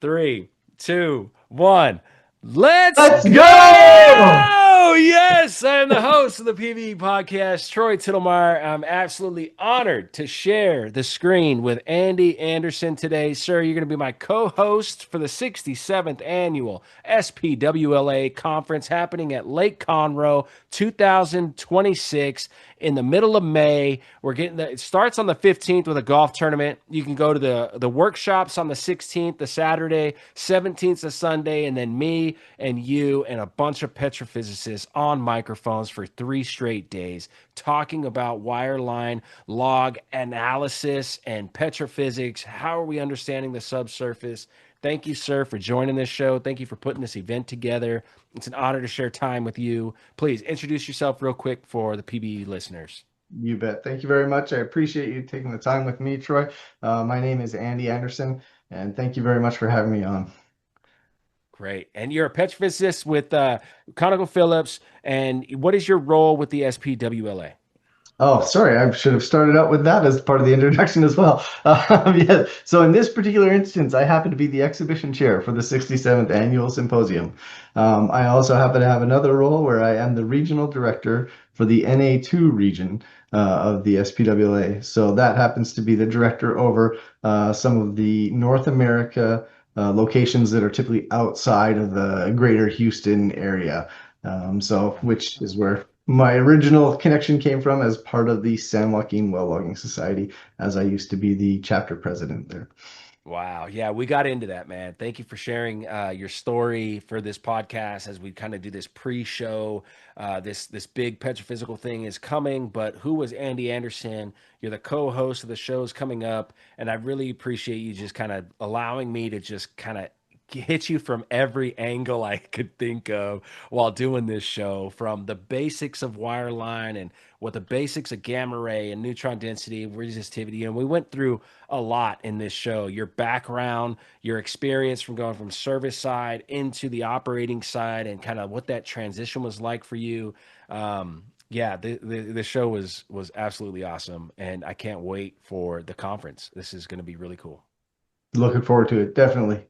Three, two, one. Let's Let's go! go! Yes, I am the host of the PvE podcast, Troy Tittlemeyer. I'm absolutely honored to share the screen with Andy Anderson today. Sir, you're going to be my co-host for the 67th annual SPWLA conference happening at Lake Conroe 2026 in the middle of May. It starts on the 15th with a golf tournament. You can go to the workshops on the 16th, the Saturday, 17th, the Sunday, and then me and you and a bunch of petrophysicists on microphones for 3 straight days talking about wireline log analysis and petrophysics. How are we understanding the subsurface? Thank you, sir, for joining this show. Thank you for putting this event together. It's an honor to share time with you. Please introduce yourself real quick for the PBE listeners. You bet. Thank you very much. I appreciate you taking the time with me, Troy. My name is Andy Anderson, and thank you very much for having me on. Great. And you're a petrophysicist with ConocoPhillips. And what is your role with the SPWLA? Oh, sorry, I should have started out with that as part of the introduction as well. Yeah. So in this particular instance, I happen to be the exhibition chair for the 67th annual symposium. I also happen to have another role where I am the regional director for the NA2 region of the SPWLA. So that happens to be the director over some of the North America locations that are typically outside of the greater Houston area. Which is where my original connection came from as part of the San Joaquin Well Logging Society, as I used to be the chapter president there. Wow. Yeah, we got into that, man. Thank you for sharing your story for this podcast as we kind of do this pre-show. This big petrophysical thing is coming, but who was Andy Anderson? You're the co-host of the shows coming up, and I really appreciate you just kind of allowing me to just kind of hit you from every angle I could think of while doing this show, from the basics of wireline and what the basics of gamma ray and neutron density, resistivity. And we went through a lot in this show. Your background, your experience from going from service side into the operating side, and kind of what that transition was like for you. Yeah, the show was absolutely awesome, and I can't wait for the conference. This is going to be really cool. Looking forward to it, definitely.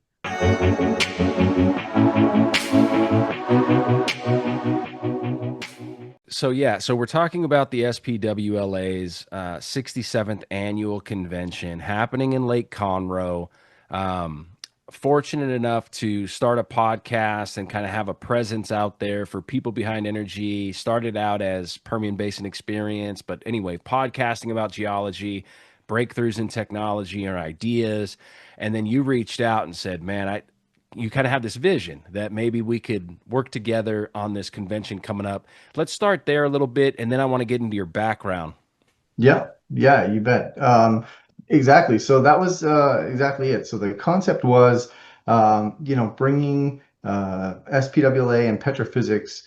So we're talking about the SPWLA's 67th annual convention happening in Lake Conroe. Fortunate enough to start a podcast and kind of have a presence out there for people behind energy. Started out as Permian Basin Experience, but anyway, podcasting about geology, breakthroughs in technology or ideas. And then you reached out and said, man, you kind of have this vision that maybe we could work together on this convention coming up. Let's start there a little bit, and then I want to get into your background. Yeah, yeah, you bet. Exactly. So that was exactly it. So the concept was, bringing SPWLA and petrophysics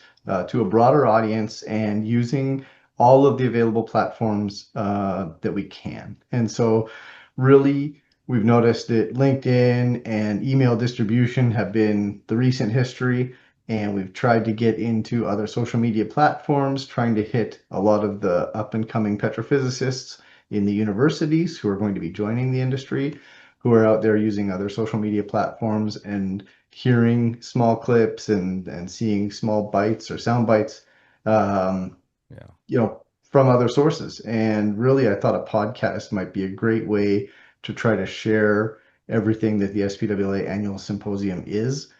to a broader audience and using all of the available platforms that we can. And so, really, we've noticed that LinkedIn and email distribution have been the recent history. And we've tried to get into other social media platforms, trying to hit a lot of the up and coming petrophysicists in the universities who are going to be joining the industry, who are out there using other social media platforms and hearing small clips and seeing small bites or sound bites, um, Yeah. from other sources. And really, I thought a podcast might be a great way to try to share everything that the SPWA annual symposium is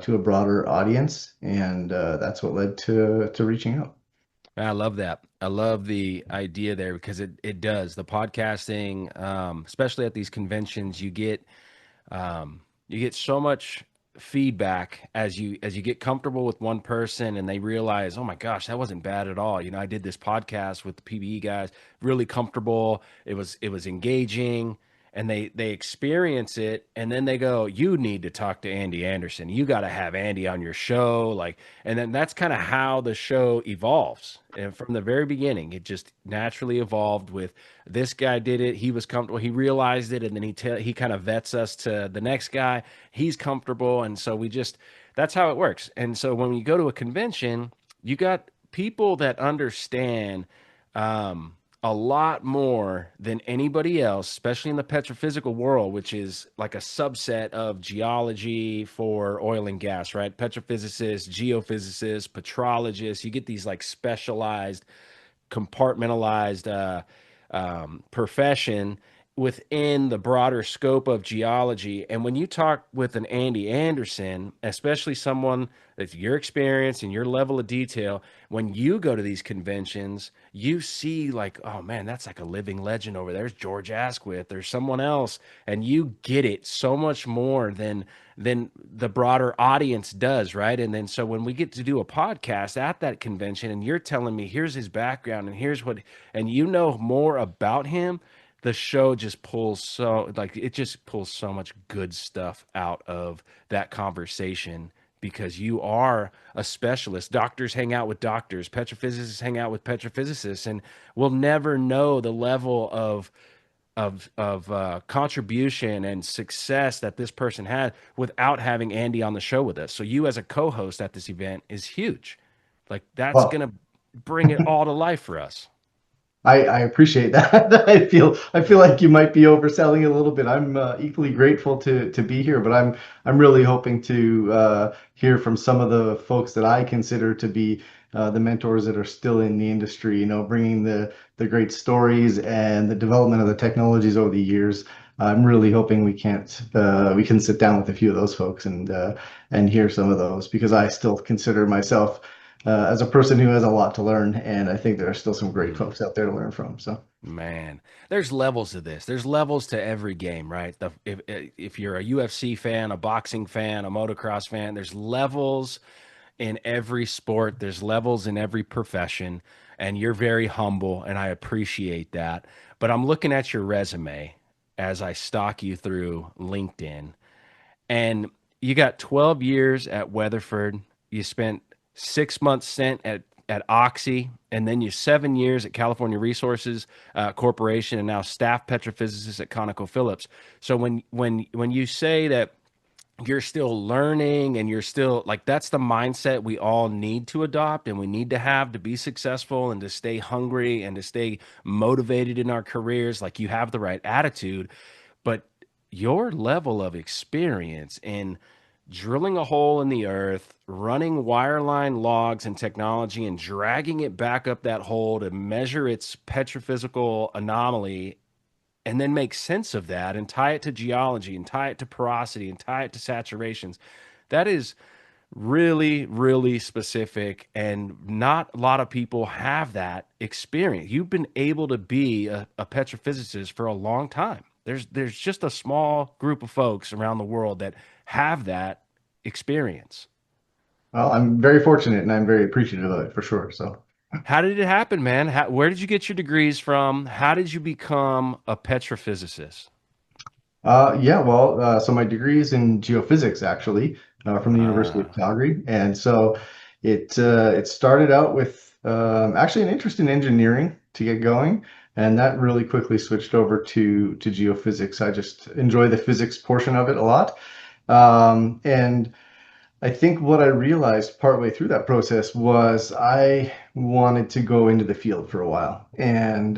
to a broader audience. And that's what led to reaching out. I love that. I love the idea there because it does the podcasting, especially at these conventions. You get so much feedback as you get comfortable with one person and they realize, oh my gosh, that wasn't bad at all. I did this podcast with the PBE guys, really comfortable. It was engaging, and they experience it, and then they go, you need to talk to Andy Anderson. You got to have Andy on your show. And then that's kind of how the show evolves. And from the very beginning, it just naturally evolved with this guy did it. He was comfortable. He realized it. And then he kind of vets us to the next guy. He's comfortable. And so that's how it works. And so when you go to a convention, you got people that understand, a lot more than anybody else, especially in the petrophysical world, which is like a subset of geology for oil and gas, right? Petrophysicists, geophysicists, petrologists, you get these like specialized, compartmentalized profession within the broader scope of geology. And when you talk with an Andy Anderson, especially someone that's your experience and your level of detail, when you go to these conventions, you see like, oh man, that's like a living legend over there. There's George Asquith or someone else, and you get it so much more than the broader audience does, right? And then so when we get to do a podcast at that convention, and you're telling me here's his background and here's what, and you know more about him, the show just pulls so like it just pulls so much good stuff out of that conversation because you are a specialist. Doctors hang out with doctors, petrophysicists hang out with petrophysicists, and we'll never know the level of contribution and success that this person had without having Andy on the show with us. So you as a co-host at this event is huge. Like that's Well, gonna bring it all to life for us. I appreciate that. I feel like you might be overselling it a little bit. I'm equally grateful to be here, but I'm really hoping to hear from some of the folks that I consider to be the mentors that are still in the industry. You know, bringing the great stories and the development of the technologies over the years. I'm really hoping we can sit down with a few of those folks and hear some of those because I still consider myself as a person who has a lot to learn, and I think there are still some great Mm. folks out there to learn from. So, Man, there's levels to this. There's levels to every game, right? If you're a UFC fan, a boxing fan, a motocross fan, there's levels in every sport. There's levels in every profession, and you're very humble, and I appreciate that. But I'm looking at your resume as I stalk you through LinkedIn, and you got 12 years at Weatherford. You spent 6 months stint at Oxy, and then you 7 years at California Resources Corporation, and now staff petrophysicist at ConocoPhillips. So when you say that you're still learning and you're still like that's the mindset we all need to adopt and we need to have to be successful and to stay hungry and to stay motivated in our careers, like you have the right attitude, but your level of experience in drilling a hole in the earth, running wireline logs and technology, and dragging it back up that hole to measure its petrophysical anomaly, and then make sense of that and tie it to geology and tie it to porosity and tie it to saturations. That is really, really specific, and not a lot of people have that experience. You've been able to be a petrophysicist for a long time. There's just a small group of folks around the world that have that experience. well, I'm very fortunate and I'm very appreciative of it for sure. So, How did it happen, man? Where did you get your degrees from? How did you become a petrophysicist? yeah, well, so my degree is in geophysics actually from the University of Ah, Calgary, and so it started out with actually an interest in engineering to get going, and that really quickly switched over to geophysics. I just enjoy the physics portion of it a lot. And I think what I realized partway through that process was I wanted to go into the field for a while. And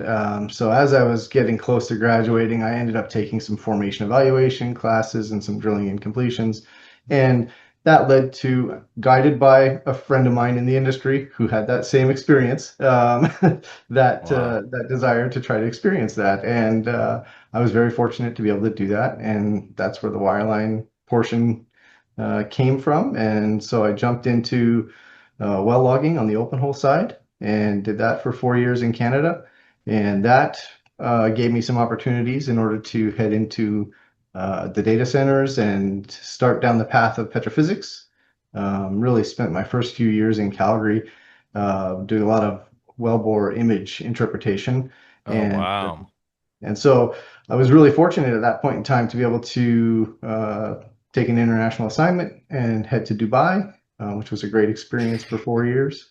so as I was getting close to graduating, I ended up taking some formation evaluation classes and some drilling and completions. And that led to, guided by a friend of mine in the industry who had that same experience, wow. that desire to try to experience that. And I was very fortunate to be able to do that. And that's where the wireline portion came from. And so I jumped into well logging on the open hole side and did that for 4 years in Canada. And that gave me some opportunities in order to head into the data centers and start down the path of petrophysics. Really spent my first few years in Calgary doing a lot of wellbore image interpretation. Oh, And wow. so I was really fortunate at that point in time to be able to take an international assignment and head to Dubai, which was a great experience for 4 years.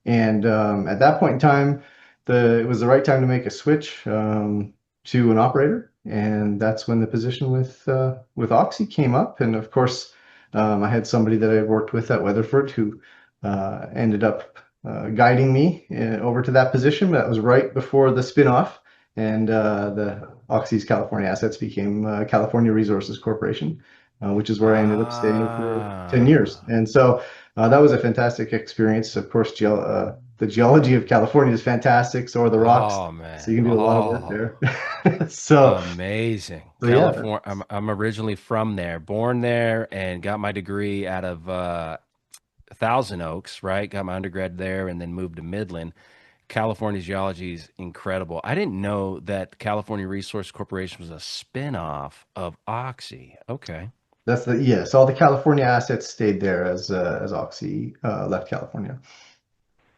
And at that point in time, it was the right time to make a switch to an operator, and that's when the position with Oxy came up. And of course, I had somebody that I had worked with at Weatherford who ended up guiding me over to that position. That was right before the spinoff, and the Oxy's California assets became California Resources Corporation, which is where I ended up staying for 10 years. Ah, And so that was a fantastic experience. Of course, the geology of California is fantastic, so are the rocks. oh So you man, can do a lot of work oh, there. So, amazing. so yeah, California. I'm originally from there, born there, and got my degree out of Thousand Oaks. Right, got my undergrad there, and then moved to Midland. California's geology is incredible. I didn't know that California Resource Corporation was a spinoff of Oxy. Okay. that's the yes. All the California assets stayed there as Oxy left California.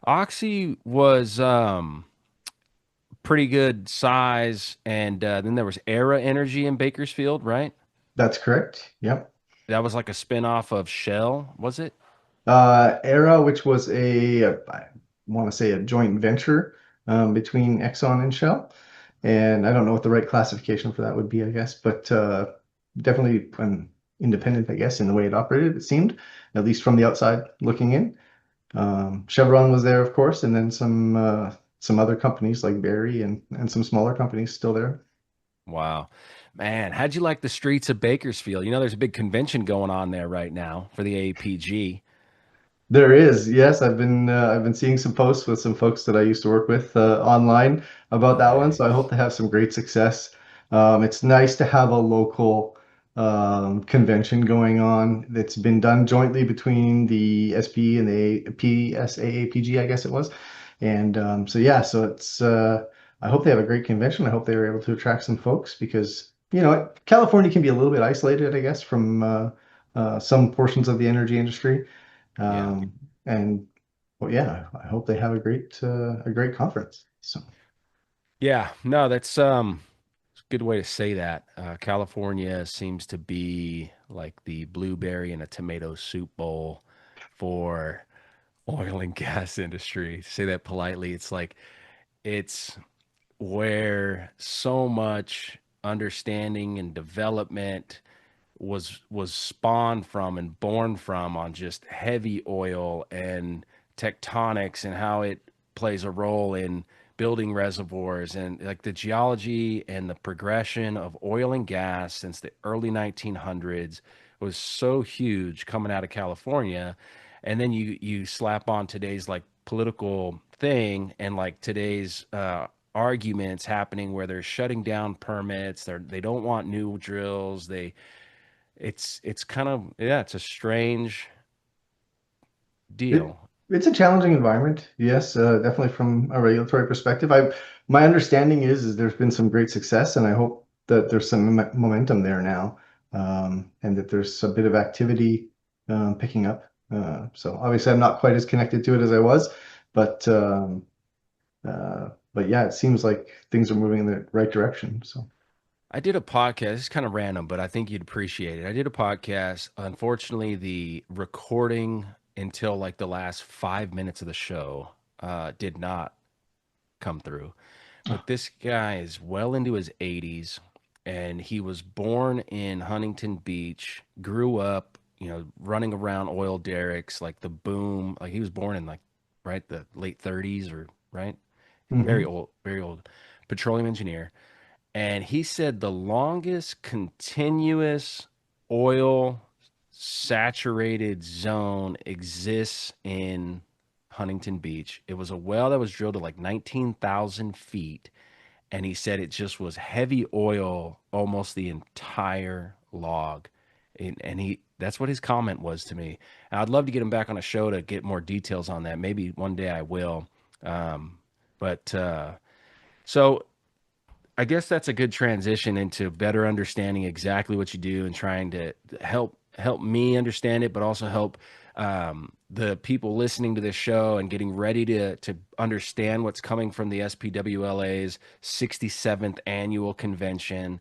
Oxy was pretty good size, and then there was Era Energy in Bakersfield, right? That's correct. Yep. That was like a spinoff of Shell, was it? Era, which was I want to say a joint venture between Exxon and Shell. And I don't know what the right classification for that would be, I guess, but definitely independent, I guess, in the way it operated, it seemed, at least from the outside looking in. Chevron was there, of course, and then some other companies like Berry and some smaller companies still there. Wow. Man, how'd you like the streets of Bakersfield? You know, there's a big convention going on there right now for the APG. There is, yes. I've been seeing some posts with some folks that I used to work with online about that one. So I hope to Nice. have some great success. It's nice to have a local convention going on that's been done jointly between the SP and the PSAAPG, I guess it was. And so yeah, so it's I hope they have a great convention. I hope they were able to attract some folks because California can be a little bit isolated, I guess, from some portions of the energy industry. Yeah. And well, yeah, I hope they have a great conference. So Yeah. No, that's it's a good way to say that. California seems to be like the blueberry and a tomato soup bowl for oil and gas industry. To say that politely, it's like it's where so much understanding and development was spawned from and born from on just heavy oil and tectonics and how it plays a role in building reservoirs and like the geology and the progression of oil and gas since the early 1900s was so huge coming out of California. And then you slap on today's like political thing and like today's arguments happening where they're shutting down permits, they don't want new drills, it's kind of, yeah, it's a strange it deal. it's a challenging environment. Yes, definitely from a regulatory perspective. My understanding is there's been some great success, and I hope that there's some momentum there now, and that there's a bit of activity picking up. So obviously, I'm not quite as connected to it as I was, but but yeah, it seems like things are moving in the right direction. So. I did a podcast. It's kind of random, but I think you'd appreciate it. I did a podcast. Unfortunately, the recording until like the last 5 minutes of the show did not come through. But this guy is well into his 80s, and he was born in Huntington Beach, grew up, running around oil derricks, like the boom. Like he was born in like, right, the late 30s or, right? Mhm. Very old petroleum engineer. And he said the longest continuous oil saturated zone exists in Huntington Beach. It was a well that was drilled to like 19,000 feet. And he said it just was heavy oil almost the entire log. And that's what his comment was to me. And I'd love to get him back on a show to get more details on that. Maybe one day I will. Um, but so I guess that's a good transition into better understanding exactly what you do and trying to help me understand it, but also help the people listening to this show and getting ready to understand what's coming from the SPWLA's 67th annual convention.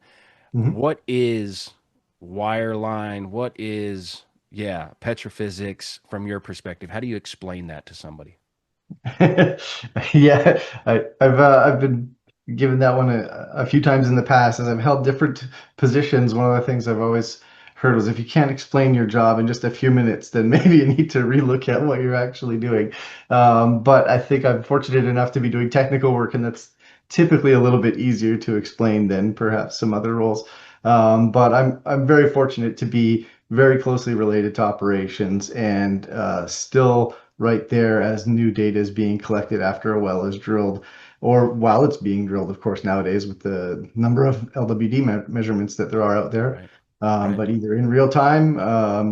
Mhm. What is wireline? What is, yeah, petrophysics from your perspective? How do you explain that to somebody? Yeah, I've been given that one a few times in the past as I've held different positions. One of the things I've always hurdles. If you can't explain your job in just a few minutes, then maybe you need to relook at what you're actually doing. But I think I'm fortunate enough to be doing technical work, and that's typically a little bit easier to explain than perhaps some other roles. But I'm very fortunate to be very closely related to operations and still right there as new data is being collected after a well is drilled or while it's being drilled, of course, nowadays with the number of LWD measurements that there are out there. Right. Right. But either in real time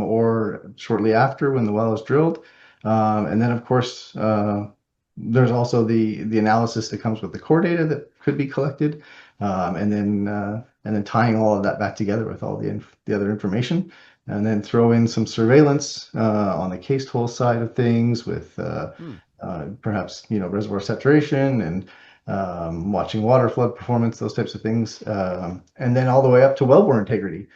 or shortly after when the well is drilled. And then, of course, there's also the analysis that comes with the core data that could be collected, and then tying all of that back together with all the other information, and then throw in some surveillance on the cased hole side of things with Hmm. perhaps reservoir saturation and watching water flood performance, those types of things, and then all the way up to wellbore integrity,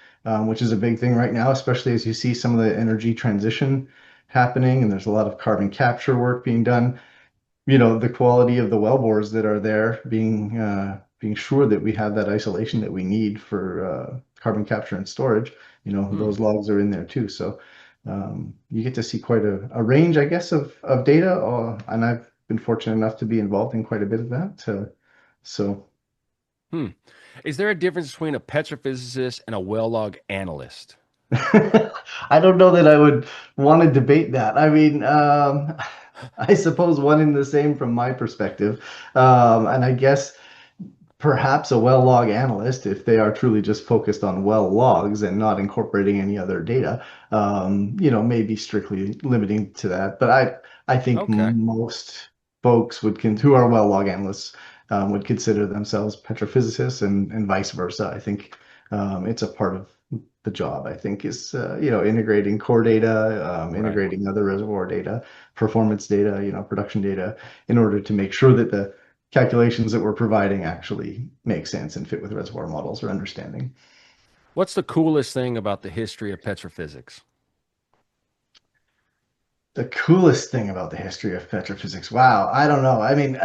which is a big thing right now, especially as you see some of the energy transition happening, and there's a lot of carbon capture work being done. The quality of the wellbores that are there, being sure that we have that isolation that we need for carbon capture and storage. Hmm. Those logs are in there too. So you get to see quite a range, I guess, of data, and I've been fortunate enough to be involved in quite a bit of that. So Hmm. Is there a difference between a petrophysicist and a well log analyst? I don't know that I would want to debate that. I mean, I suppose one in the same from my perspective. And I guess perhaps a well log analyst, if they are truly just focused on well logs and not incorporating any other data, may be strictly limiting to that. But I think Okay. most folks who are well log analysts would consider themselves petrophysicists and vice versa. I think it's a part of the job, I think, is integrating core data, Right. integrating other reservoir data, performance data, production data, in order to make sure that the calculations that we're providing actually make sense and fit with reservoir models or understanding. What's the coolest thing about the history of petrophysics? The coolest thing about the history of petrophysics, wow, I don't know. I mean,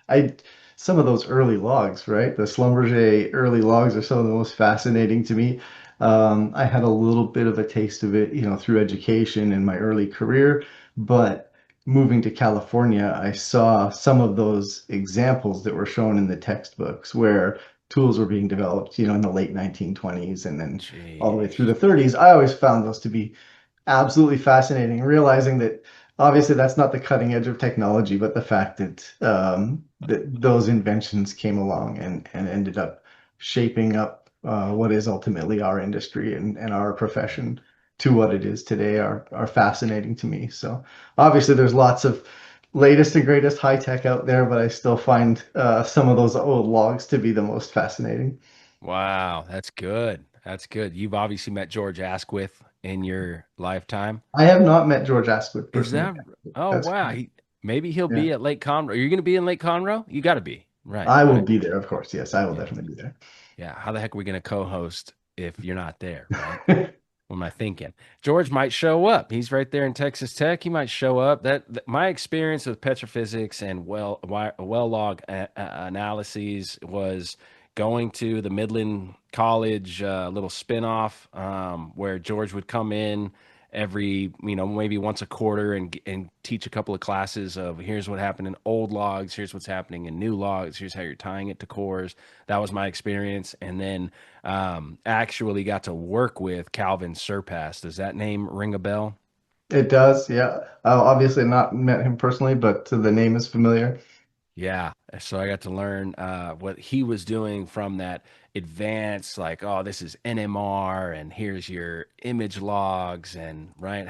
I some of those early logs, right? The Schlumberger early logs are some of the most fascinating to me. I had a little bit of a taste of it, through education in my early career, but moving to California, I saw some of those examples that were shown in the textbooks where tools were being developed, in the late 1920s and then all the way through Jeez. the 30s. I always found those to be absolutely fascinating, realizing that obviously that's not the cutting edge of technology, but the fact that those inventions came along and ended up shaping up what is ultimately our industry and our profession to what it is today are fascinating to me. So obviously there's lots of latest and greatest high tech out there, but I still find some of those old logs to be the most fascinating. Wow, that's good. That's good. You've obviously met George Asquith in your lifetime. I have not met George Asquith Is personally. that? Oh, That's wow. correct. Maybe he'll Yeah. be at Lake Conroe. Are you going to be in Lake Conroe? You got to be. Right, I will right. be there, of course. Yes, I will Yeah. definitely be there. Yeah. How the heck are we going to co-host if you're not there, right? What am I thinking? George might show up. He's right there in Texas Tech. He might show up. My experience with petrophysics and well log analyses was going to the Midland College little spinoff where George would come in every maybe once a quarter and teach a couple of classes of here's what happened in old logs, here's what's happening in new logs, here's how you're tying it to cores. That was my experience, and then actually got to work with Calvin Surpass. Does that name ring a bell? It does, yeah. Obviously not met him personally, but the name is familiar. Yeah. So I got to learn what he was doing from that advanced, like, oh, this is NMR, and here's your image logs, and right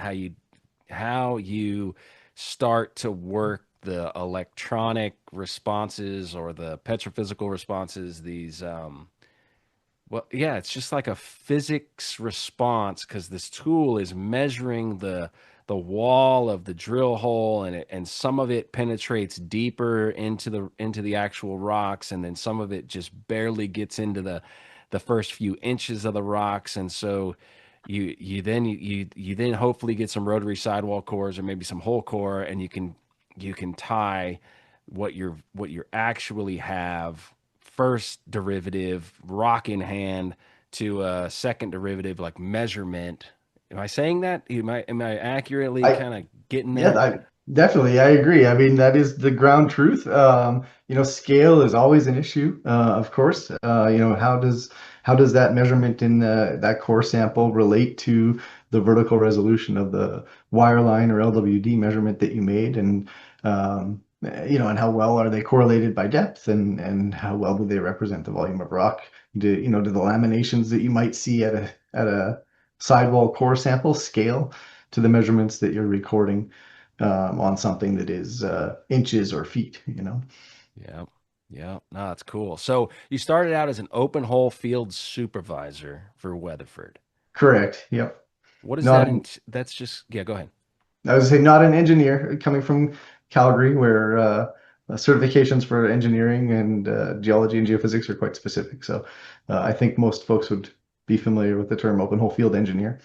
how you start to work the electronic responses or the petrophysical responses. These well, yeah, it's just like a physics response because this tool is measuring the wall of the drill hole, and some of it penetrates deeper into the actual rocks, and then some of it just barely gets into the first few inches of the rocks. And so you then hopefully get some rotary sidewall cores or maybe some whole core, and you can tie what you actually have first derivative rock in hand to a second derivative like measurement. Am I saying that? Am I accurately I kind of getting Yeah, that? definitely. I agree. I mean, that is the ground truth. Scale is always an issue, of course. How does that measurement in that core sample relate to the vertical resolution of the wireline or LWD measurement that you made, and how well are they correlated by depth, and how well do they represent the volume of rock? Do the laminations that you might see at a sidewall core sample scale to the measurements that you're recording on something that is inches or feet? Yeah. Yeah. No, that's cool. So you started out as an open hole field supervisor for Weatherford. Correct. Yep. What is Not that? an, That's just, yeah, go ahead. I was say not an engineer coming from Calgary, where certifications for engineering and geology and geophysics are quite specific. So I think most folks would be familiar with the term open hole field engineer.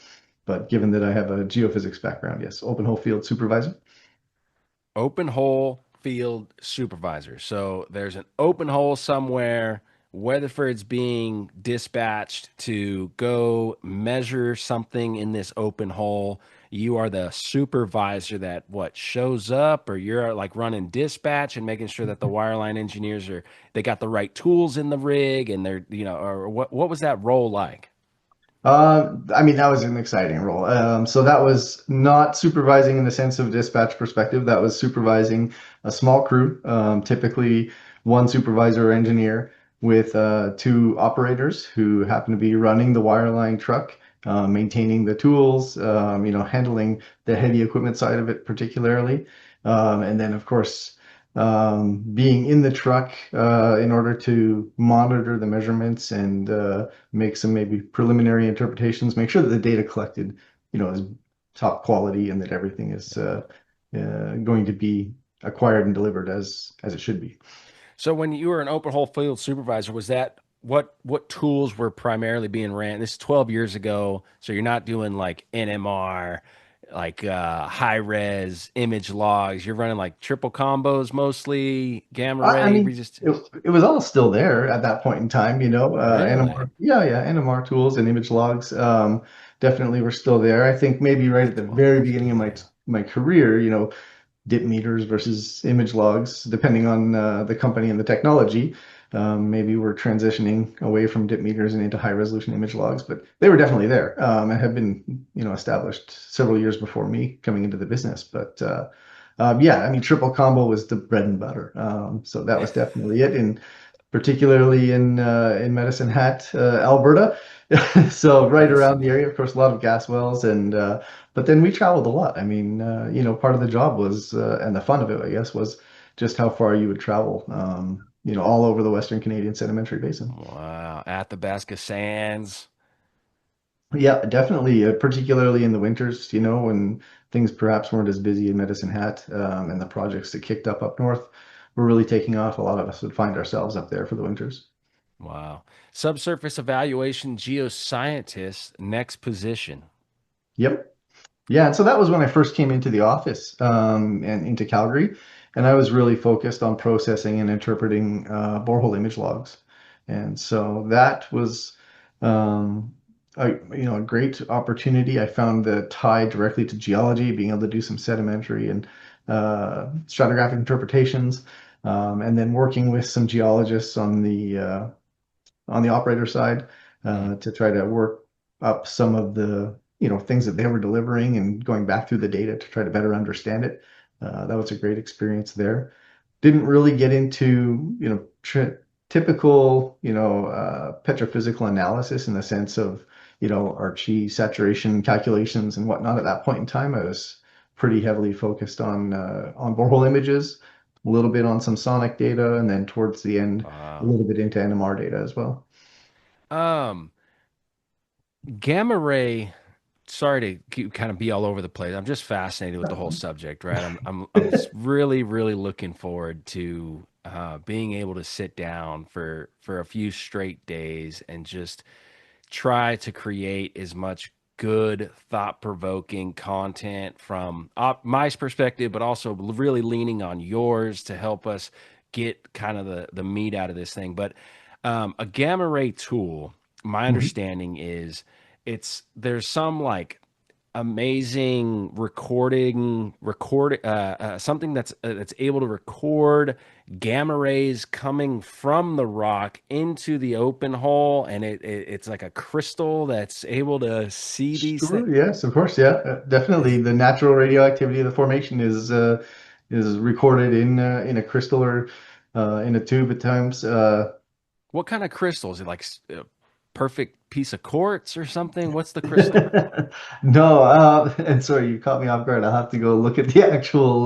But given that I have a geophysics background, yes, open hole field supervisor. Open hole field supervisor. So there's an open hole somewhere. Weatherford's being dispatched to go measure something in this open hole. You are the supervisor that what shows up, or you're like running dispatch and making sure that the wireline engineers they got the right tools in the rig and they're, or what was that role like? I mean, that was an exciting role. So that was not supervising in the sense of dispatch perspective. That was supervising a small crew, typically one supervisor or engineer with two operators who happen to be running the wireline truck, maintaining the tools, handling the heavy equipment side of it particularly. And then, of course, being in the truck in order to monitor the measurements and make some maybe preliminary interpretations, make sure that the data collected, is top quality and that everything is going to be acquired and delivered as it should be. So when you were an open hole field supervisor, was that what tools were primarily being ran? This is 12 years ago, so you're not doing like NMR, like high res image logs. You're running like triple combos mostly, gamma I ray mean, resist. it was all still there at that point in time, Really? NMR, yeah, NMR tools and image logs, definitely were still there. I think maybe right at the very 12, beginning of my yeah. my career, dip meters versus image logs, depending on the company and the technology. Maybe we're transitioning away from dip meters and into high resolution image logs, but they were definitely there and have been, established several years before me coming into the business. But yeah, I mean, triple combo was the bread and butter. So that was definitely it, and particularly in Medicine Hat, Alberta. So right around the Fascinating. area, of course, a lot of gas wells, and but then we traveled a lot. I mean, part of the job was and the fun of it, I guess, was just how far you would travel. All over the Western Canadian Sedimentary Basin. Wow. Athabasca Sands. Yeah, definitely, particularly in the winters, when things perhaps weren't as busy in Medicine Hat, and the projects that kicked up north were really taking off. A lot of us would find ourselves up there for the winters. Wow. Subsurface evaluation geoscientist, next position. Yep. Yeah, and so that was when I first came into the office and into Calgary, and I was really focused on processing and interpreting borehole image logs, and so that was a great opportunity. I found the tie directly to geology, being able to do some sedimentary and stratigraphic interpretations, and then working with some geologists on the operator side Mm, to try to work up some of the things that they were delivering and going back through the data to try to better understand it. That was a great experience there. Didn't really get into typical petrophysical analysis in the sense of Archie saturation calculations and whatnot at that point in time. I was pretty heavily focused on borehole images, a little bit on some sonic data, and then towards the end, a wow. little bit into NMR data as well. Um, Gamma ray, sorry to keep, kind of be all over the place. I'm just fascinated with the whole subject, right? I'm really really looking forward to being able to sit down for a few straight days and just try to create as much good thought-provoking content from my perspective, but also really leaning on yours to help us get kind of the meat out of this thing. But a gamma ray tool my Mhm. understanding is there's some like amazing something that's able to record gamma rays coming from the rock into the open hole, and it's like a crystal that's able to see these things. Sure, yes, of course, yeah, definitely. Is The natural radioactivity of the formation is recorded in a crystal or in a tube at times. What kind of crystal is it? Like a perfect piece of quartz or something? What's the crystal? No, and sorry, you caught me off guard. I'll have to go look at the actual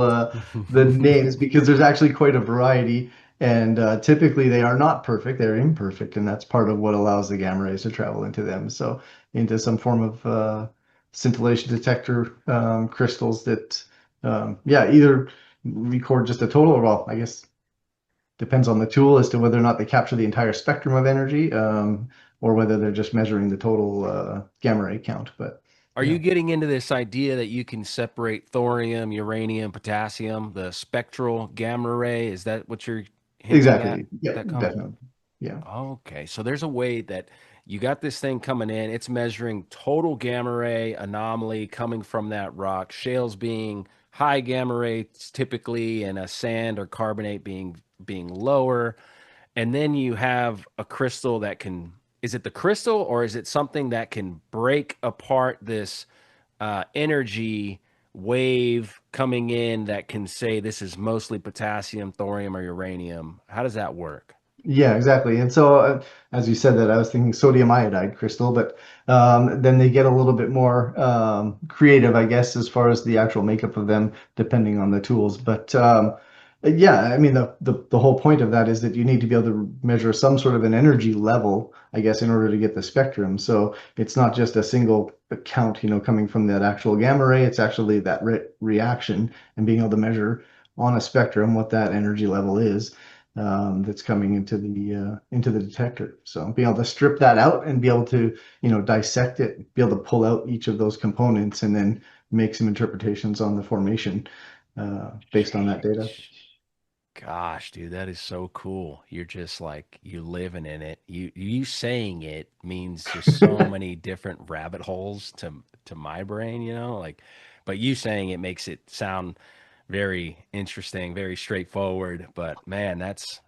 the names because there's actually quite a variety, and typically they are not perfect; they're imperfect, and that's part of what allows the gamma rays to travel into them. So into some form of scintillation detector crystals that, yeah, either record just a total, or well, I guess depends on the tool as to whether or not they capture the entire spectrum of energy, or whether they're just measuring the total gamma ray count. But Are you yeah, getting into this idea that you can separate thorium, uranium, potassium, the spectral gamma ray? Is that what you're hinting at? exactly. Yeah, That comment? definitely. Yeah. Okay, so there's a way that you got this thing coming in. It's measuring total gamma ray anomaly coming from that rock. Shales being high gamma rays typically, and a sand or carbonate being lower. And then you have a crystal that can. Is it the crystal, or is it something that can break apart this energy wave coming in that can say this is mostly potassium, thorium, or uranium? How does that work? Yeah, exactly. And so, as you said that, I was thinking sodium iodide crystal, but then they get a little bit more creative, I guess, as far as the actual makeup of them, depending on the tools. But yeah, I mean, the whole point of that is that you need to be able to measure some sort of an energy level, I guess, in order to get the spectrum. So it's not just a single count, coming from that actual gamma ray. It's actually that reaction and being able to measure on a spectrum what that energy level is, that's coming into the detector. So being able to strip that out and be able to, dissect it, be able to pull out each of those components and then make some interpretations on the formation based on that data. Gosh, dude, that is so cool. You're just like you living in it. You saying it means just so many different rabbit holes to my brain, like, but you saying it makes it sound very interesting, very straightforward. But man, that's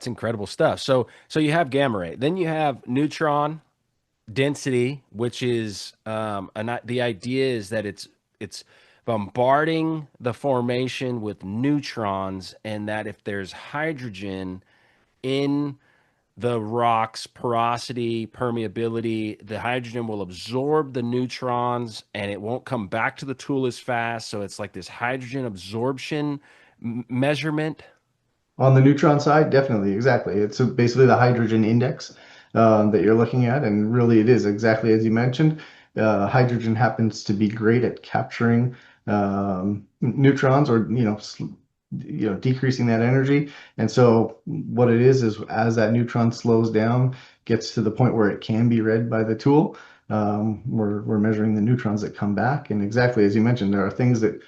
incredible stuff. So you have gamma ray, then you have neutron density, which is the idea is that it's bombarding the formation with neutrons, and that if there's hydrogen in the rock's porosity, permeability, the hydrogen will absorb the neutrons and it won't come back to the tool as fast. So it's like this hydrogen absorption measurement. On the neutron side, definitely, exactly. It's basically the hydrogen index that you're looking at, and really it is exactly as you mentioned. Hydrogen happens to be great at capturing neutrons, or decreasing that energy. And so what it is as that neutron slows down, gets to the point where it can be read by the tool. We're measuring the neutrons that come back, and exactly as you mentioned, there are things that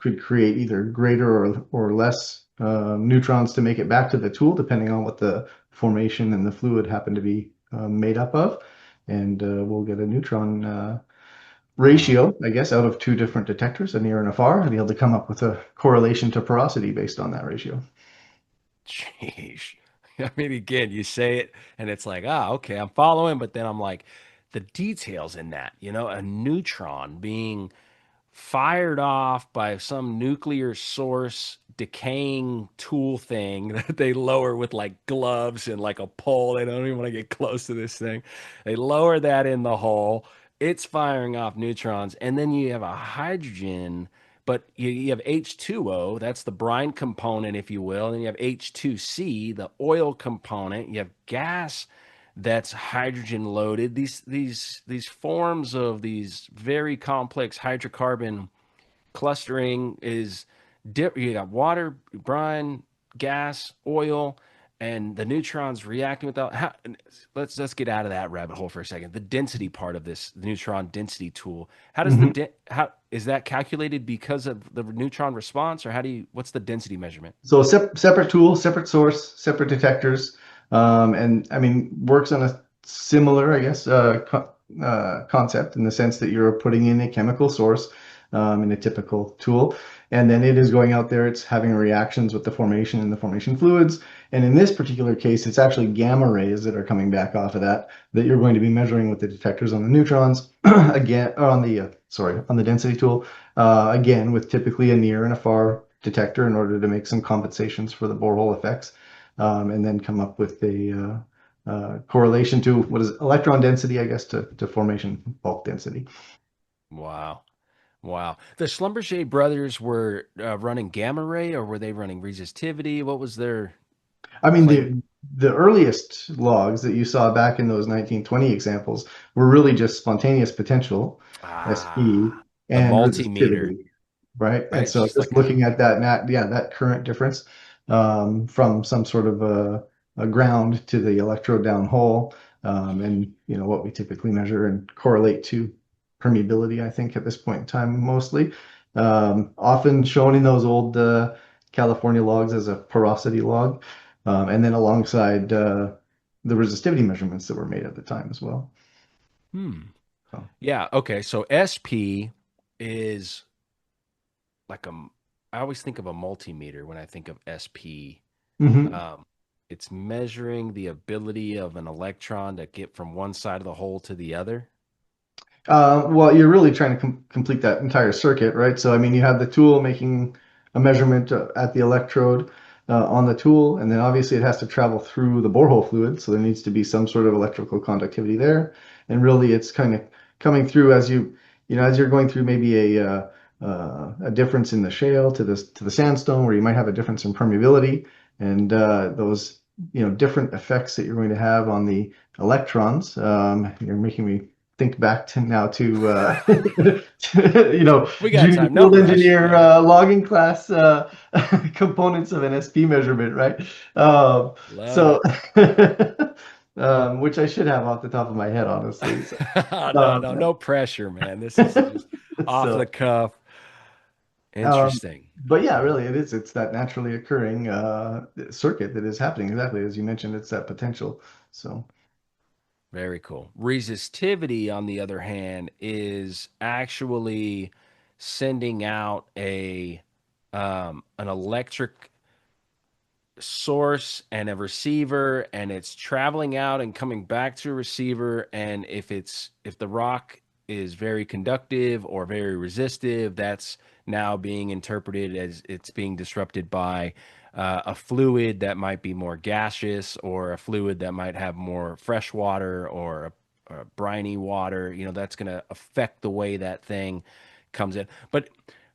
could create either greater or less neutrons to make it back to the tool, depending on what the formation and the fluid happen to be made up of. And we'll get a neutron Wow. ratio, I guess, out of two different detectors, a near and a far, and be able to come up with a correlation to porosity based on that ratio. Jeez. I mean, again, you say it and it's like, okay, I'm following, but then I'm like, the details in that, a neutron being fired off by some nuclear source decaying tool thing that they lower with like gloves and like a pole. They don't even want to get close to this thing. They lower that in the hole. It's firing off neutrons. And then you have a hydrogen, but you have H2O, that's the brine component, if you will. And you have H2C, the oil component. You have gas that's hydrogen loaded. These forms of these very complex hydrocarbon clustering is you got water, brine, gas, oil, and the neutrons reacting with that. Let's get out of that rabbit hole for a second. The density part of this, the neutron density tool. How does Mhm. how is that calculated because of the neutron response, or what's the density measurement? So separate tool, separate source, separate detectors, and I mean works on a similar, I guess, concept in the sense that you're putting in a chemical source in a typical tool, and then it is going out there, it's having reactions with the formation and the formation fluids. And in this particular case, it's actually gamma rays that are coming back off of that you're going to be measuring with the detectors on the neutrons, again, or on the, sorry, on the density tool, again, with typically a near and a far detector in order to make some compensations for the borehole effects, and then come up with a correlation to what is electron density, I guess, to formation bulk density. Wow. Wow. The Schlumberger brothers were running gamma ray, or were they running resistivity? What was their I mean, claim? the earliest logs that you saw back in those 1920 examples were really just spontaneous potential, SP, Ah, the and multimeter, resistivity, right? right? And It's so just just like a, looking at that current difference from some sort of a ground to the electrode down hole, and what we typically measure and correlate to permeability, I think at this point in time mostly, often shown in those old California logs as a porosity log, and then alongside the resistivity measurements that were made at the time as well. hmm. So, Yeah. Okay. So SP is like I always think of a multimeter when I think of SP. mhm. Um, it's measuring the ability of an electron to get from one side of the hole to the other. Well, you're really trying to complete that entire circuit, right? So, I mean, you have the tool making a measurement at the electrode on the tool, and then obviously it has to travel through the borehole fluid, so there needs to be some sort of electrical conductivity there. And really, it's kind of coming through as as you're going through maybe a difference in the shale to the sandstone, where you might have a difference in permeability, and those different effects that you're going to have on the electrons. You're making me think back to now to We got junior time. No field rush. engineer Yeah. logging class components of an SP measurement, right? Um, Love so it. which I should have off the top of my head, honestly. So, No, no, um, no pressure, man. This is just off the so cuff. um, Interesting. but yeah, Okay. really, it is. It's that naturally occurring circuit that is happening. Exactly as you mentioned, it's that potential. So. Very cool. Resistivity, on the other hand, is actually sending out a an electric source and a receiver, and it's traveling out and coming back to a receiver. And if the rock is very conductive or very resistive, that's now being interpreted as it's being disrupted by a fluid that might be more gaseous, or a fluid that might have more fresh water, or a briny water. That's going to affect the way that thing comes in. But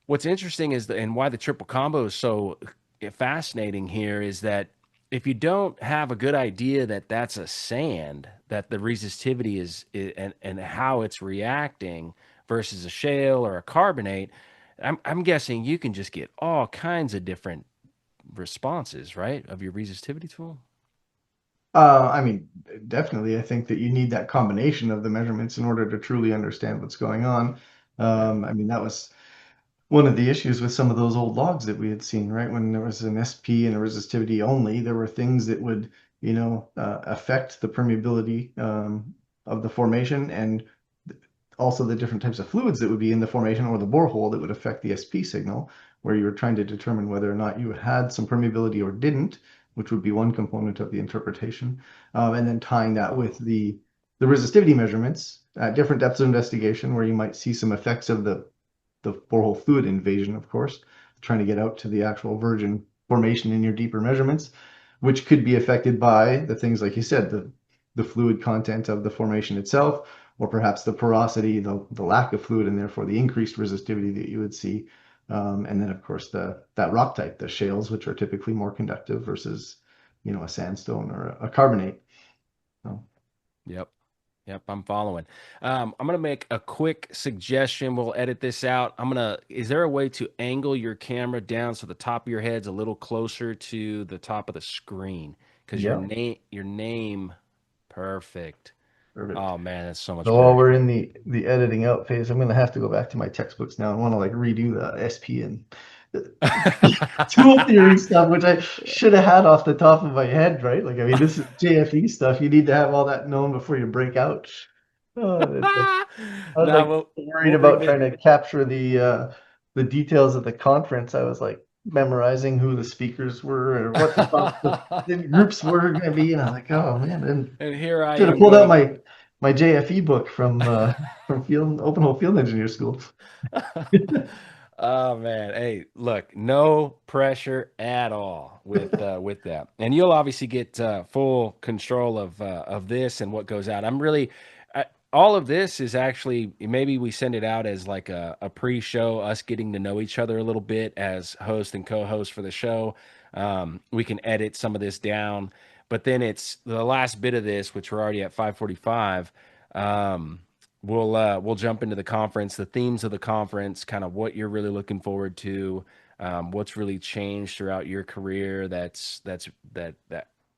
what's interesting is and why the triple combo is so fascinating here is that if you don't have a good idea that that's a sand, that the resistivity is and how it's reacting versus a shale or a carbonate, I'm guessing you can just get all kinds of different responses, right, of your resistivity tool. I mean, definitely, I think that you need that combination of the measurements in order to truly understand what's going on. Yeah. I mean, that was one of the issues with some of those old logs that we had seen, right? When there was an SP and a resistivity only, there were things that would, affect the permeability of the formation, and also the different types of fluids that would be in the formation or the borehole that would affect the SP signal, where you were trying to determine whether or not you had some permeability or didn't, which would be one component of the interpretation, and then tying that with Oh, the resistivity measurements at different depths of investigation, where you might see some effects of the borehole fluid invasion, of course, trying to get out to the actual virgin formation in your deeper measurements, which could be affected by the things like you said, the fluid content of the formation itself, or perhaps the porosity, the lack of fluid, and therefore the increased resistivity that you would see. And then, of course, that rock type, the shales, which are typically more conductive versus, a sandstone or a carbonate. So, yep. Yep, I'm following. I'm gonna make a quick suggestion. We'll edit this out. Is there a way to angle your camera down so the top of your head's a little closer to the top of the screen? Because yeah, your name, perfect. perfect. Oh man, that's so much So while better. we're in the editing out phase, I'm gonna have to go back to my textbooks now and want to like redo the SP and tool theory stuff, which I should have had off the top of my head, right? Like, I mean, this is JFE stuff. You need to have all that known before you break out. It's like, I was Now like worried we'll about revisit. trying to capture the details of the conference. I was like memorizing who the speakers were or what the groups were going to be, and I was like, oh man, and And here I should have am pulled out going. my JFE book from field open hole field engineer school. Oh man, hey, look, no pressure at all with that, and you'll obviously get full control of this and what goes out. All of this is actually maybe we send it out as like a pre-show, us getting to know each other a little bit as host and co-host for the show. We can edit some of this down, but then it's the last bit of this, which we're already at 5:45. Um, we'll jump into the conference, the themes of the conference, kind of what you're really looking forward to, what's really changed throughout your career. That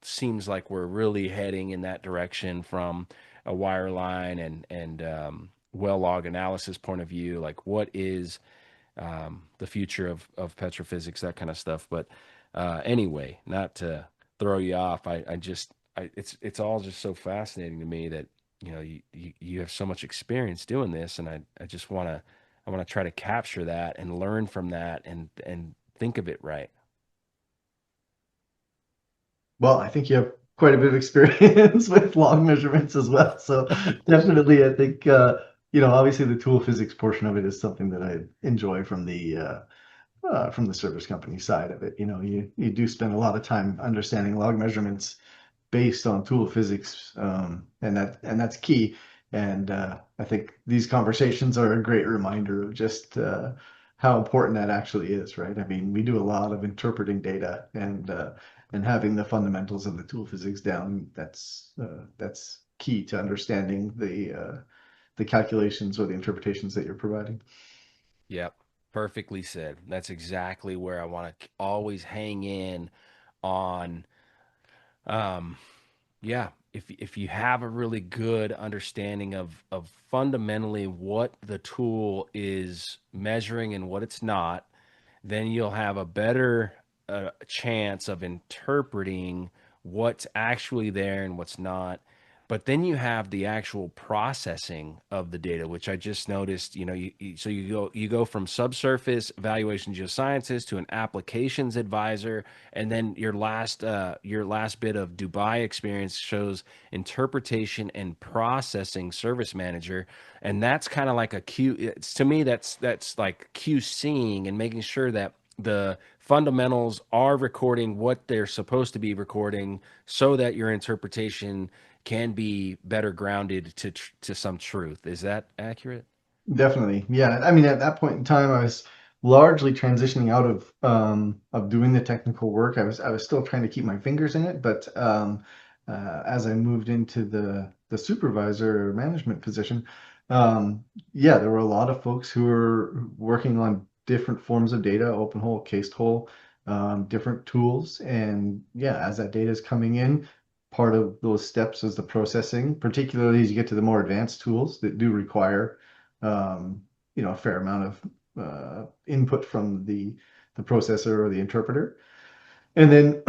seems like we're really heading in that direction from a wireline and well log analysis point of view. Like what is the future of petrophysics, that kind of stuff. But anyway, not to throw you off, it's all just so fascinating to me that you have so much experience doing this, and I just I want to try to capture that and learn from that and think of it right. Well, I think you have quite a bit of experience with log measurements as well. So definitely, I think obviously the tool physics portion of it is something that I enjoy from the service company side of it. You do spend a lot of time understanding log measurements based on tool physics, and that's key. And I think these conversations are a great reminder of just how important that actually is, right? I mean, we do a lot of interpreting data and having the fundamentals of the tool physics down. That's key to understanding the calculations or the interpretations that you're providing. Yep, perfectly said. That's exactly where I want to always hang in on. Um, Yeah, if you have a really good understanding of fundamentally what the tool is measuring and what it's not, then you'll have a better chance of interpreting what's actually there and what's not. But then you have the actual processing of the data, which I just noticed. So you go from subsurface evaluation geoscientist to an applications advisor, and then your last bit of Dubai experience shows interpretation and processing service manager, and that's kind of like a Q. To me, that's like QCing and making sure that the fundamentals are recording what they're supposed to be recording so that your interpretation can be better grounded to some truth. Is that accurate? Definitely. Yeah. I mean, at that point in time, I was largely transitioning out of doing the technical work. I was still trying to keep my fingers in it, but as I moved into the supervisor or management position, yeah, there were a lot of folks who were working on different forms of data, open hole, cased hole, different tools. And yeah, as that data is coming in, part of those steps is the processing, particularly as you get to the more advanced tools that do require um, a fair amount of input from the processor or the interpreter. And then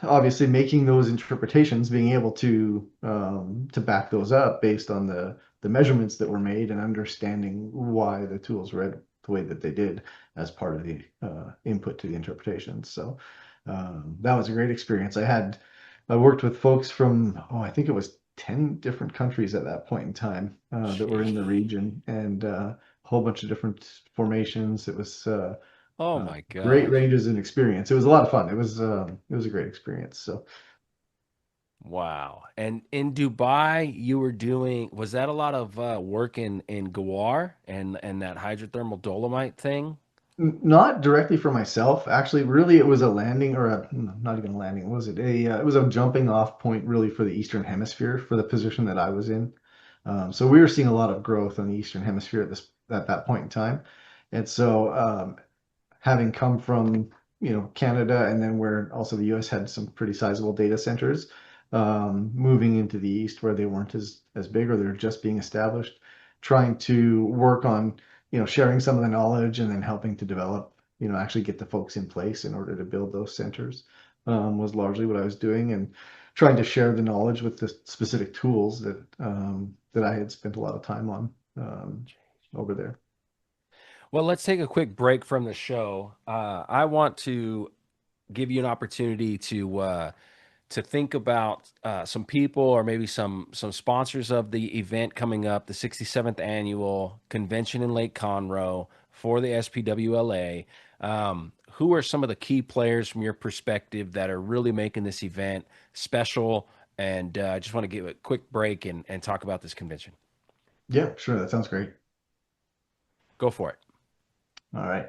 obviously making those interpretations, being able to back those up based on the measurements that were made and understanding why the tools read the way that they did as part of the input to the interpretation. So that was a great experience. I worked with folks from, oh, I think it was 10 different countries at that point in time that were in the Gee. region, and a whole bunch of different formations. It was Oh my great gosh. ranges and experience. It was a lot of fun. It was a great experience. So Wow. And in Dubai, you were doing, was that a lot of work in Gawar and that hydrothermal dolomite thing? not directly for myself, actually. Really, it was a landing or not even a landing. Was it it was a jumping off point really for the Eastern Hemisphere for the position that I was in. So we were seeing a lot of growth on the Eastern Hemisphere at that point in time, and so having come from Canada, and then where also the US had some pretty sizable data centers, moving into the East where they weren't as big or they're just being established, trying to work on sharing some of the knowledge and then helping to develop actually get the folks in place in order to build those centers, was largely what I was doing, and trying to share the knowledge with the specific tools that I had spent a lot of time on over there. Well, let's take a quick break from the show. I want to give you an opportunity to think about some people or maybe some sponsors of the event coming up, the 67th annual convention in Lake Conroe for the SPWLA. Who are some of the key players from your perspective that are really making this event special? And I just want to give a quick break and talk about this convention. Yeah, sure. That sounds great. Go for it. All right.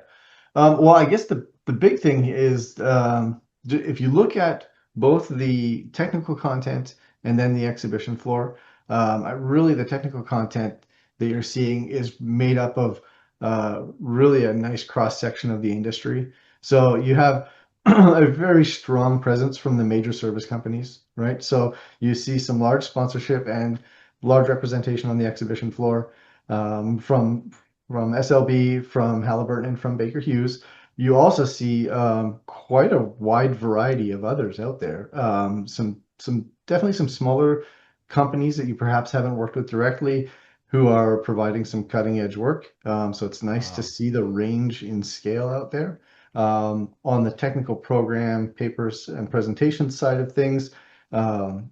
Well, I guess the big thing is if you look at both the technical content and then the exhibition floor, really the technical content that you're seeing is made up of really a nice cross section of the industry. So you have a very strong presence from the major service companies, right? So you see some large sponsorship and large representation on the exhibition floor from SLB, from Halliburton, and from Baker Hughes. You also see quite a wide variety of others out there. Some definitely some smaller companies that you perhaps haven't worked with directly who are providing some cutting edge work. So it's nice to Wow. see the range in scale out there. On the technical program, papers, and presentation side of things, um,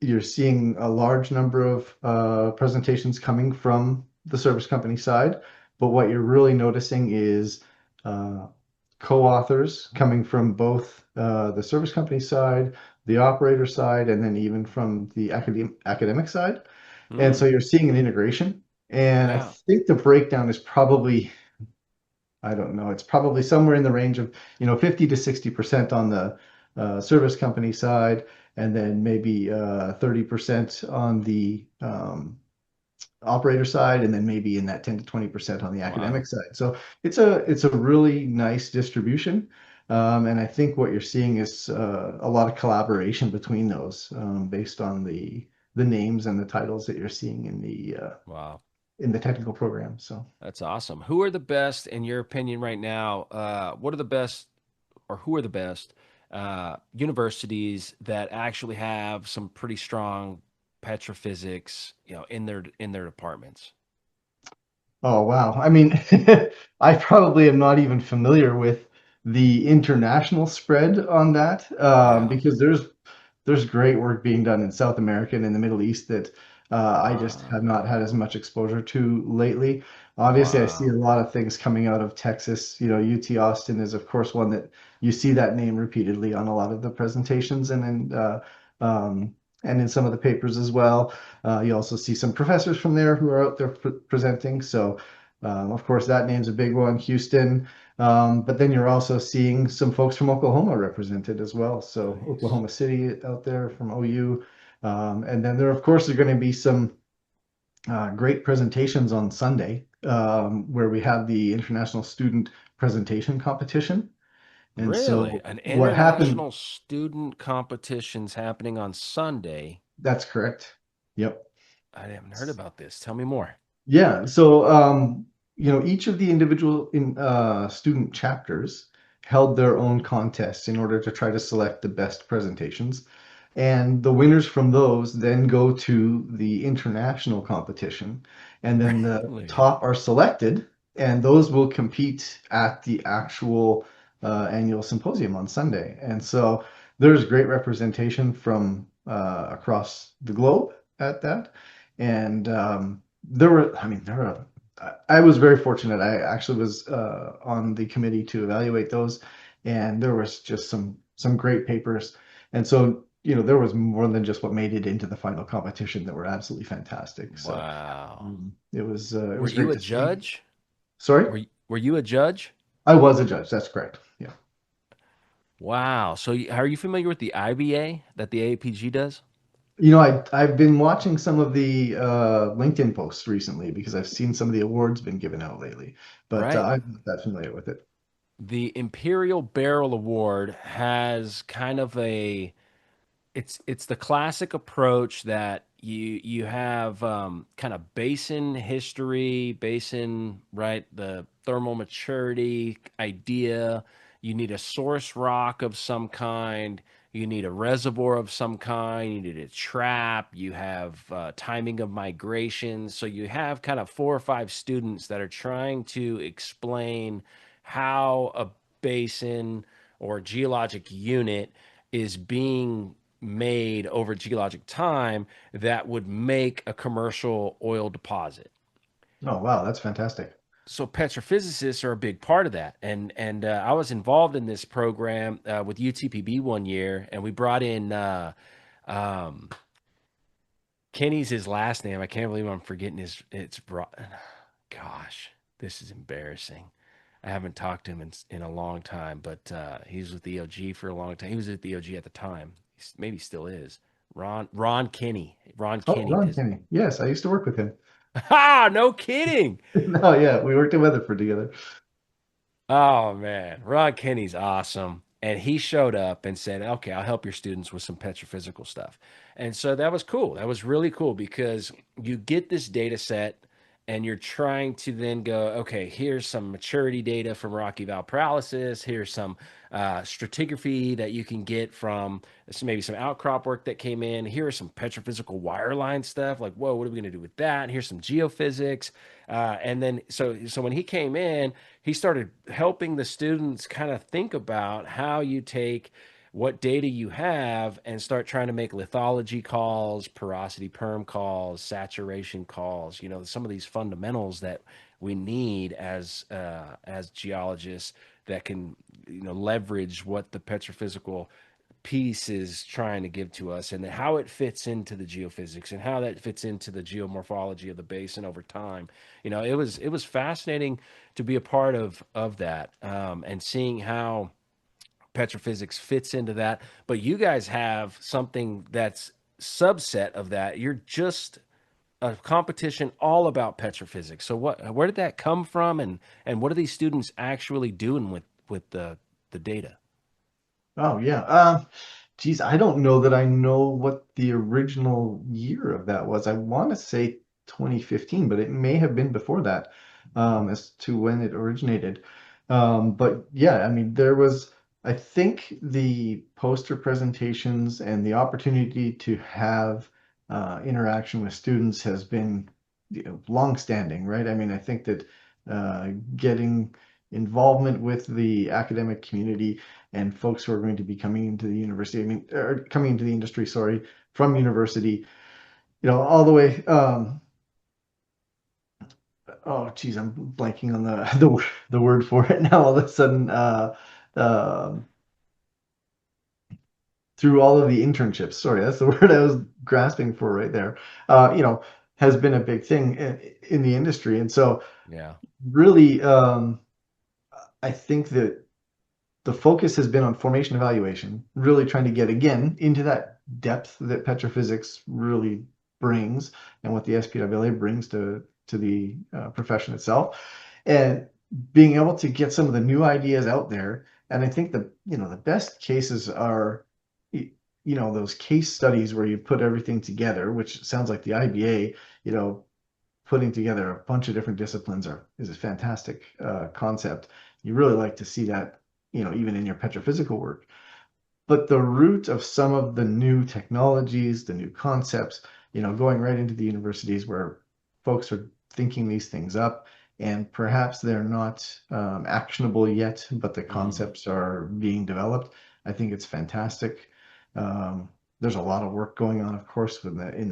you're seeing a large number of presentations coming from the service company side, but what you're really noticing is uh, co-authors coming from both the service company side, the operator side, and then even from the academic side. And so Mm, you're seeing an integration. And I yeah. think the breakdown is probably, I don't know, it's probably somewhere in the range of, 50 to 60% on the service company side, and then maybe 30% on the operator side, and then maybe in that 10 to 20% on the Wow. academic side. So it's a really nice distribution. And I think what you're seeing is a lot of collaboration between those based on the names and the titles that you're seeing Wow. in the technical program. So. That's awesome. Who are the best, in your opinion, right now? What are the best, or who are the best universities that actually have some pretty strong petrophysics, in their departments? Oh, wow. I mean, I probably am not even familiar with the international spread on that, Yeah. because there's great work being done in South America and in the Middle East that I just have not had Uh, as much exposure to lately. Obviously, I see a wow. lot of things coming out of Texas. UT Austin is, of course, one that you see that name repeatedly on a lot of the presentations um, and in some of the papers as well. You also see some professors from there who are out there presenting. So, of course, that name's a big one, Houston. But then you're also seeing some folks from Oklahoma represented as well. So Nice. Oklahoma City out there from OU. And then there, of course, are going to be some great presentations on Sunday where we have the International Student Presentation Competition. And Really? so An what happened, international student competition's happening on Sunday. that's correct. Yep. I haven't heard about this. Tell me more. Yeah, so each of the individual student chapters held their own contests in order to try to select the best presentations. And the winners from those then go to the international competition. And then the Really? top are selected, and those will compete at the actual annual symposium on Sunday. And so there's great representation from across the globe at that. And there were, I was very fortunate. I actually was on the committee to evaluate those, and there was just some great papers. And so, there was more than just what made it into the final competition that were absolutely fantastic. So Wow. it Were was you great a to see. judge? Sorry, Were you a judge? I was a judge. That's correct. Yeah. Wow. So are you familiar with the IBA that the AAPG does? I've been watching some of the LinkedIn posts recently because I've seen some of the awards been given out lately, but Right. I'm not that familiar with it. The Imperial Barrel Award has kind of it's the classic approach that you have kind of basin history, basin, right? The thermal maturity idea. You need a source rock of some kind. You need a reservoir of some kind. You need a trap. You have timing of migration. So you have kind of 4 or 5 students that are trying to explain how a basin or geologic unit is being made over geologic time that would make a commercial oil deposit. Oh, wow, that's fantastic. So petrophysicists are a big part of that, and I was involved in this program with UTPB one year, and we brought in um, Kenny's his last name. I can't believe I'm forgetting his. Gosh, this is embarrassing. I haven't talked to him in a long time, but he was with EOG for a long time. He was at the EOG at the time. Maybe still is. Ron Kenny. Ron Oh, Kenny. Ron Kenny. Yes, I used to work with him. Ha! No kidding. No, yeah, we worked in Weatherford together. Oh man, Ron Kenny's awesome. And he showed up and said, "Okay, I'll help your students with some petrophysical stuff." And so that was cool. That was really cool because you get this data set and you're trying to then go, okay, here's some maturity data from Rocky Val paralysis. Here's some stratigraphy that you can get from maybe some outcrop work that came in. Here are some petrophysical wireline stuff. Like, whoa, what are we going to do with that? And here's some geophysics. And then so when he came in, he started helping the students kind of think about how you take what data you have and start trying to make lithology calls, porosity perm calls, saturation calls, some of these fundamentals that we need as geologists that can leverage what the petrophysical piece is trying to give to us and how it fits into the geophysics and how that fits into the geomorphology of the basin over time. It was fascinating to be a part of that, and seeing how petrophysics fits into that. But you guys have something that's subset of that. You're just a competition all about petrophysics. So where did that come from, and what are these students actually doing with the data? Oh, yeah. Geez, I don't know that I know what the original year of that was. I want to say 2015, but it may have been before that, as to when it originated. But yeah, I mean, I think the poster presentations and the opportunity to have interaction with students has been, long-standing, right? I mean, I think that getting involvement with the academic community and folks who are going to be coming into the university, I mean, or coming into the industry, sorry, from university, all the way. Oh, geez, I'm blanking on the word for it now. All of a sudden, um through all of the internships. Sorry, that's the word I was grasping for right there. You know, has been a big thing in the industry, and so Yeah. really, I think that the focus has been on formation evaluation, really trying to get again into that depth that petrophysics really brings and what the SPWLA brings to the profession itself, and being able to get some of the new ideas out there. And I think the best cases are those case studies where you put everything together, which sounds like the IBA, you know, putting together a bunch of different disciplines is a fantastic concept. You really like to see that, even in your petrophysical work. But the root of some of the new technologies, the new concepts, going right into the universities where folks are thinking these things up, and perhaps they're not actionable yet, but the Mm, concepts are being developed. I think it's fantastic. There's a lot of work going on, of course, in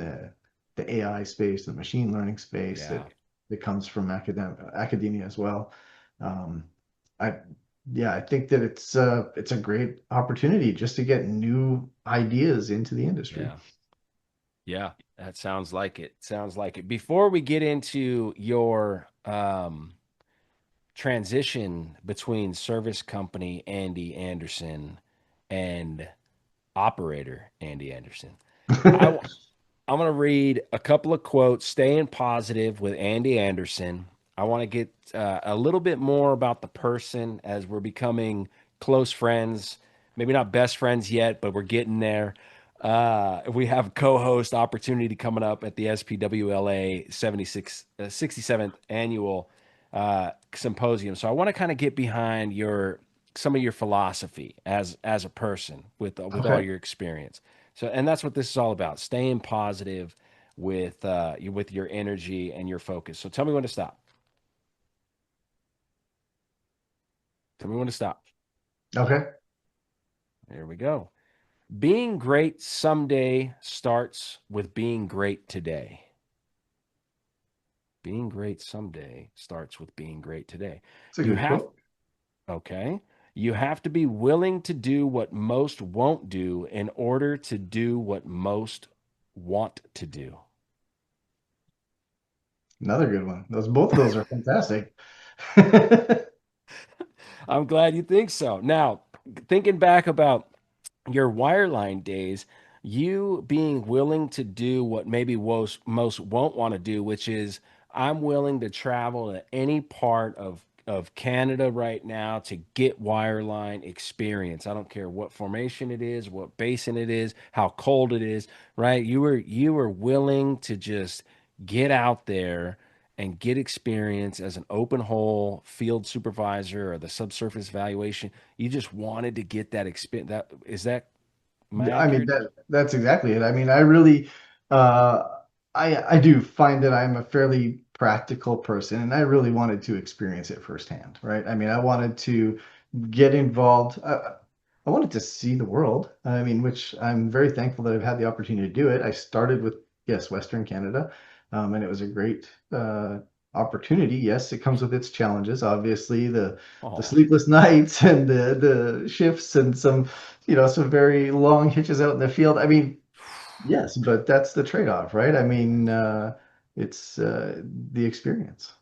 the AI space, the machine learning space yeah. that comes from academia as well. Um, I yeah, I think that it's a great opportunity just to get new ideas into the industry. Yeah. Yeah. That sounds like it. Sounds like it. Before we get into your transition between service company Andy Anderson and operator Andy Anderson, I w- I'm going to read a couple of quotes, staying positive with Andy Anderson. I want to get a little bit more about the person as we're becoming close friends. Maybe not best friends yet, but we're getting there. We have co-host opportunity coming up at the SPWLA 67th annual symposium. So I want to kind of get behind your some of your philosophy as a person with all Okay. your experience. So, and that's what this is all about: staying positive with your energy and your focus. So, tell me when to stop. Tell me when to stop. Okay. There we go. Being great someday starts with being great today. Being great someday starts with being great today. It's a You good have, quote. okay, you have to be willing to do what most won't do in order to do what most want to do. Another good one. Those both of those are fantastic. I'm glad you think so. Now, thinking back about your wireline days, you being willing to do what maybe most won't want to do, which is I'm willing to travel to any part of Canada right now to get wireline experience. I don't care what formation it is, what basin it is, how cold it is, right? You were willing to just get out there and get experience as an open hole field supervisor or the subsurface evaluation. You just wanted to get that experience. That is that am I I mean accurate? that's exactly it. I mean, I really uh I do find that I'm a fairly practical person and I really wanted to experience it firsthand, right? I mean, I wanted to get involved. I wanted to see the world. I mean, which I'm very thankful that I've had the opportunity to do it. I started with, yes, Western Canada, and it was a great opportunity. Yes, it comes with its challenges. Obviously, the Oh, sleepless nights and the shifts and some, some very long hitches out in the field. I mean, yes, but that's the trade-off, right? I mean, it's the experience.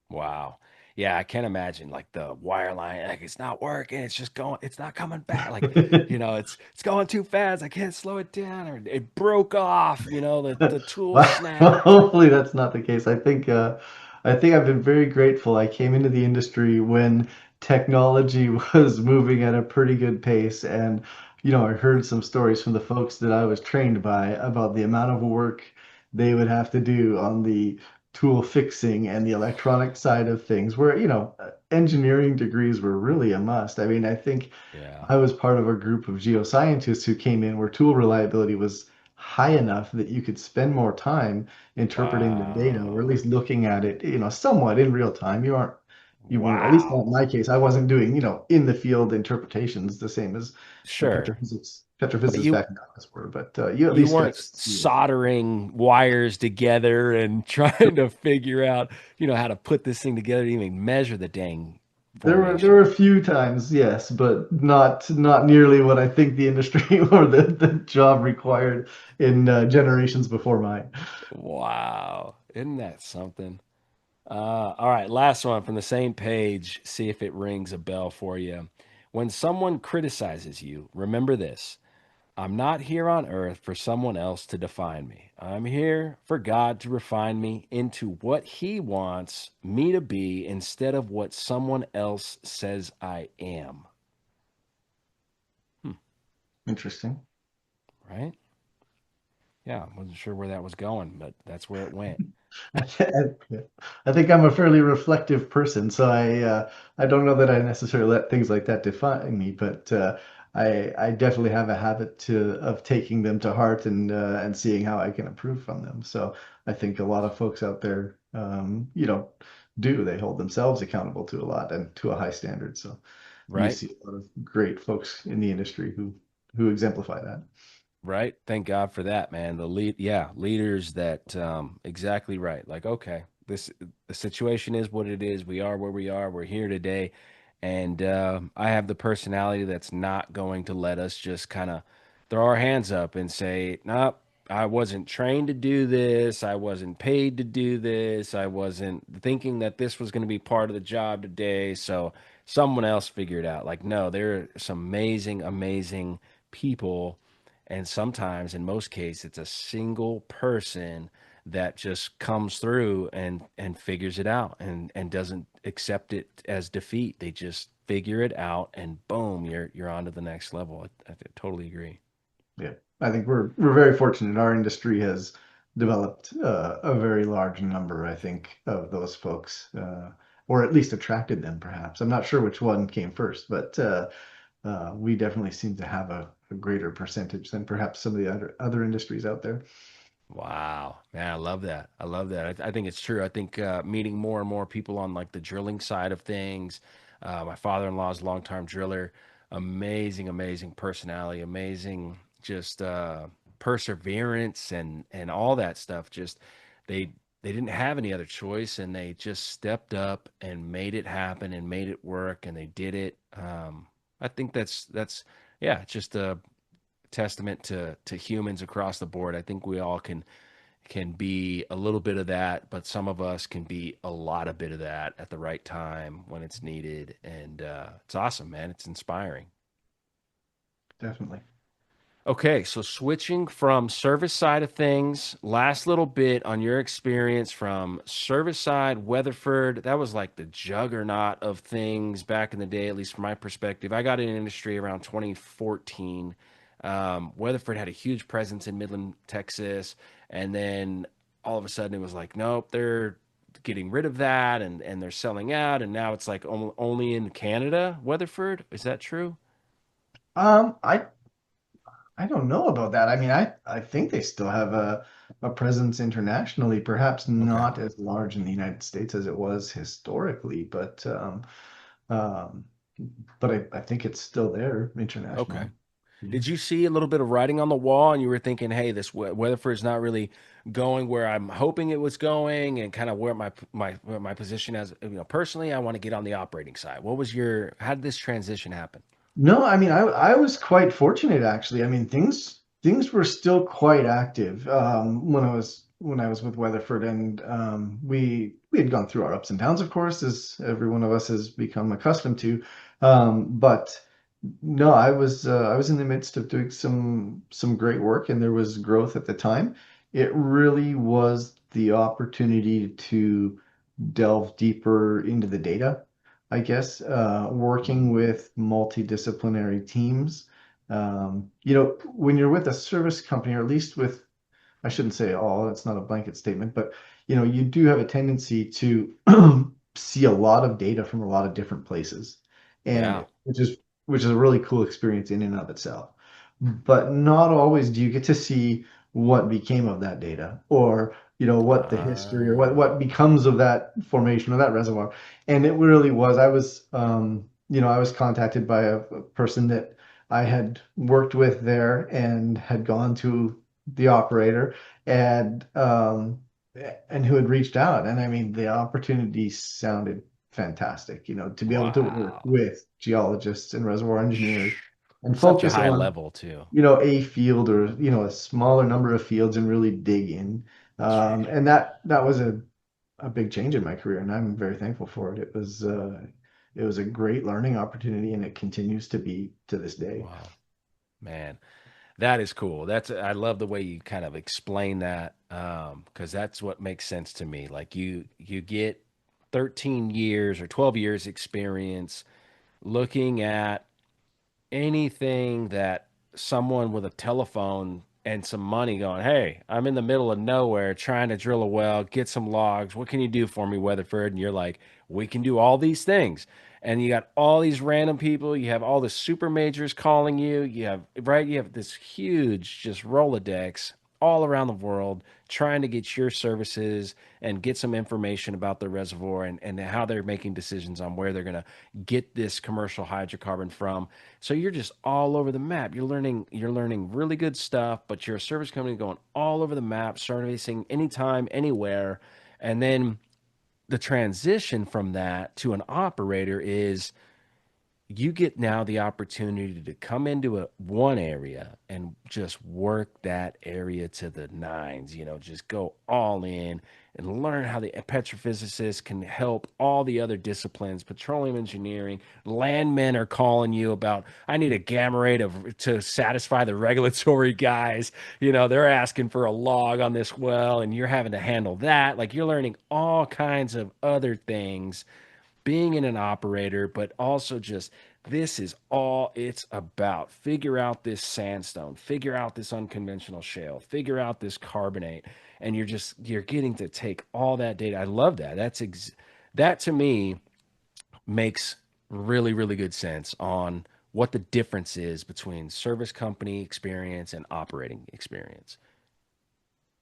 wow. Yeah, I can't imagine like the wire line, like it's not working, it's just going, it's not coming back. Like, it's going too fast. I can't slow it down, or it broke off, the tool Well, snapped. hopefully that's not the case. I think I've been very grateful. I came into the industry when technology was moving at a pretty good pace, and I heard some stories from the folks that I was trained by about the amount of work they would have to do on the tool fixing and the electronic side of things, where engineering degrees were really a must. I mean, I think Yeah. I was part of a group of geoscientists who came in where tool reliability was high enough that you could spend more time interpreting the data, or at Wow. least looking at it, somewhat in real time. You weren't, at least not in Wow. my case, I wasn't doing, in the field interpretations the same as the Sure. But petrophysicists you back in office were, but you at you least got weren't to see it. soldering wires together and trying to figure out, how to put this thing together to even measure the dang There were formation. a few times, yes, but not nearly what I think the industry or the job required in generations before mine. Wow. Isn't that something? All right, last one from the same page. See if it rings a bell for you. When someone criticizes you, remember this: I'm not here on earth for someone else to define me. I'm here for God to refine me into what He wants me to be instead of what someone else says I am. Hmm, Interesting. right? Yeah, I wasn't sure where that was going, but that's where it went. I think I'm a fairly reflective person, so I don't know that I necessarily let things like that define me, but I definitely have a habit to of taking them to heart and seeing how I can improve from them. So I think a lot of folks out there, do they hold themselves accountable to a lot and to a high standard. So you Right? see a lot of great folks in the industry who exemplify that. Right. Thank God for that, man. Yeah, leaders that, exactly right. Like, okay, the situation is what it is. We are where we are. We're here today. And I have the personality that's not going to let us just kind of throw our hands up and say, nope, I wasn't trained to do this. I wasn't paid to do this. I wasn't thinking that this was going to be part of the job today. So someone else figured it out. Like, no, there are some amazing, amazing people, and sometimes, in most cases, it's a single person that just comes through and figures it out and doesn't accept it as defeat. They just figure it out and boom, you're on to the next level. I totally agree. Yeah. I think we're very fortunate. Our industry has developed a very large number, I think, of those folks, or at least attracted them, perhaps. I'm not sure which one came first, but we definitely seem to have a greater percentage than perhaps some of the other industries out there. Wow, man, I love that. I love that. I think it's true. I think meeting more and more people on like the drilling side of things. My father-in-law is a long-time driller. Amazing, amazing personality. Amazing, just perseverance and all that stuff. Just they they didn't have any other choice, and they just stepped up and made it happen and made it work, and they did it. I think that's yeah, it's just a testament to humans across the board. I think we all can be a little bit of that, but some of us can be a lot of bit of that at the right time when it's needed. And it's awesome, man. It's inspiring. Definitely. Okay, so switching from service side of things, last little bit on your experience from service side, Weatherford, that was like the juggernaut of things back in the day, at least from my perspective. I got in industry around 2014. Weatherford had a huge presence in Midland, Texas, and then all of a sudden it was like, nope, they're getting rid of that and they're selling out, and now it's like only in Canada, Weatherford. Is that true? Um, I I don't know about that. I mean, I think they still have a presence internationally, perhaps Okay. not as large in the United States as it was historically, um, but I think it's still there Okay. internationally. Yeah. Did you see a little bit of writing on the wall and you were thinking, hey, this Weatherford's not really going where I'm hoping it was going, and kind of where my position as, personally, I want to get on the operating side. How did this transition happen? No, I mean, I was quite fortunate actually. I mean, things were still quite active when I was with Weatherford, and we had gone through our ups and downs, of course, as every one of us has become accustomed to. But no, I was in the midst of doing some great work, and there was growth at the time. It really was the opportunity to delve deeper into the data, I guess, working Mm, with multidisciplinary teams. You know, when you're with a service company, or at least with, I shouldn't say all, it's not a blanket statement, but you know, you do have a tendency to see a lot of data from a lot of different places, yeah. and which is a really cool experience in and of itself. But not always do you get to see what became of that data, or you know what the history, or what Ah, becomes of that formation or that reservoir. And it really was, you know, I was contacted by a person that I had worked with there and had gone to the operator, and who had reached out. And I mean, the opportunity sounded fantastic, you know, to be able to work wow. with geologists and reservoir engineers and Such a focus high on, level too. you know, a field, or you know, a smaller number of fields, and really dig in. Gee, And that was a big change in my career, and I'm very thankful for it. It was a great learning opportunity, and it continues to be to this day. wow, man. That is cool. I love the way you kind of explain that, because that's what makes sense to me. Like you get 13 years or 12 years experience looking at anything that someone with a telephone and some money going, hey, I'm in the middle of nowhere trying to drill a well, get some logs. What can you do for me, Weatherford? And you're like, we can do all these things. And you got all these random people. You have all the super majors calling you. You have this huge just Rolodex all around the world trying to get your services and get some information about the reservoir and how they're making decisions on where they're going to get this commercial hydrocarbon from. So you're just all over the map. You're learning really good stuff, but you're a service company going all over the map, servicing anytime, anywhere. And then the transition from that to an operator is you get now the opportunity to come into one area and just work that area to the nines, just go all in and learn how the petrophysicists can help all the other disciplines, petroleum engineering. Landmen are calling you about, I need a gamma ray to satisfy the regulatory guys. They're asking for a log on this well, and you're having to handle that. Like, you're learning all kinds of other things being in an operator, but also just this is all it's about. Figure out this sandstone, figure out this unconventional shale, figure out this carbonate, and you're getting to take all that data. I love that. That to me makes really, really good sense on what the difference is between service company experience and operating experience.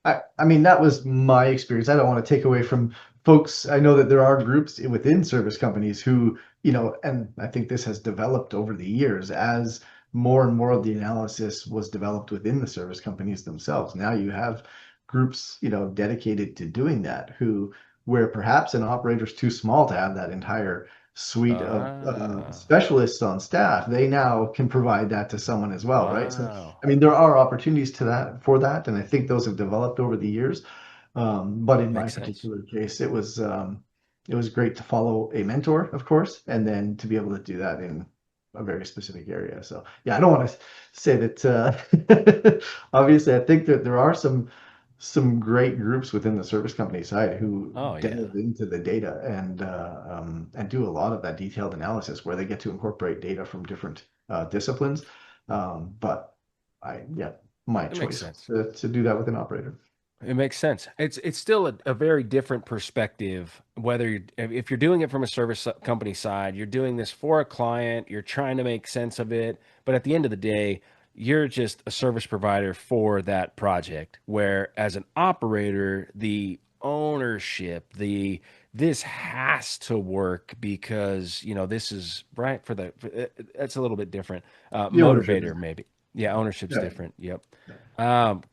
I mean, that was my experience. I don't want to take away from folks. I know that there are groups within service companies who, and I think this has developed over the years as more and more of the analysis was developed within the service companies themselves. Now you have groups, dedicated to doing that who, where perhaps an operator's too small to have that entire suite of Ah, specialists on staff, they now can provide that to someone as well, right? So wow. I mean, there are opportunities to that for that, and I think those have developed over the years. But in my Makes sense. particular case, it was great to follow a mentor, of course, and then to be able to do that in a very specific area. So yeah, I don't want to say that. Obviously, I think that there are some great groups within the service company side who Oh yeah. delve into the data and do a lot of that detailed analysis where they get to incorporate data from different disciplines. But yeah, my It makes choice sense. to do that with an operator. It makes sense. It's still a very different perspective. Whether if you're doing it from a service company side, you're doing this for a client, you're trying to make sense of it, but at the end of the day, you're just a service provider for that project. Where as an operator, the ownership, the this has to work because this is right for the. That's a little bit different. The ownership is Motivator maybe. Yeah, ownership's yeah, different. Yep. yeah.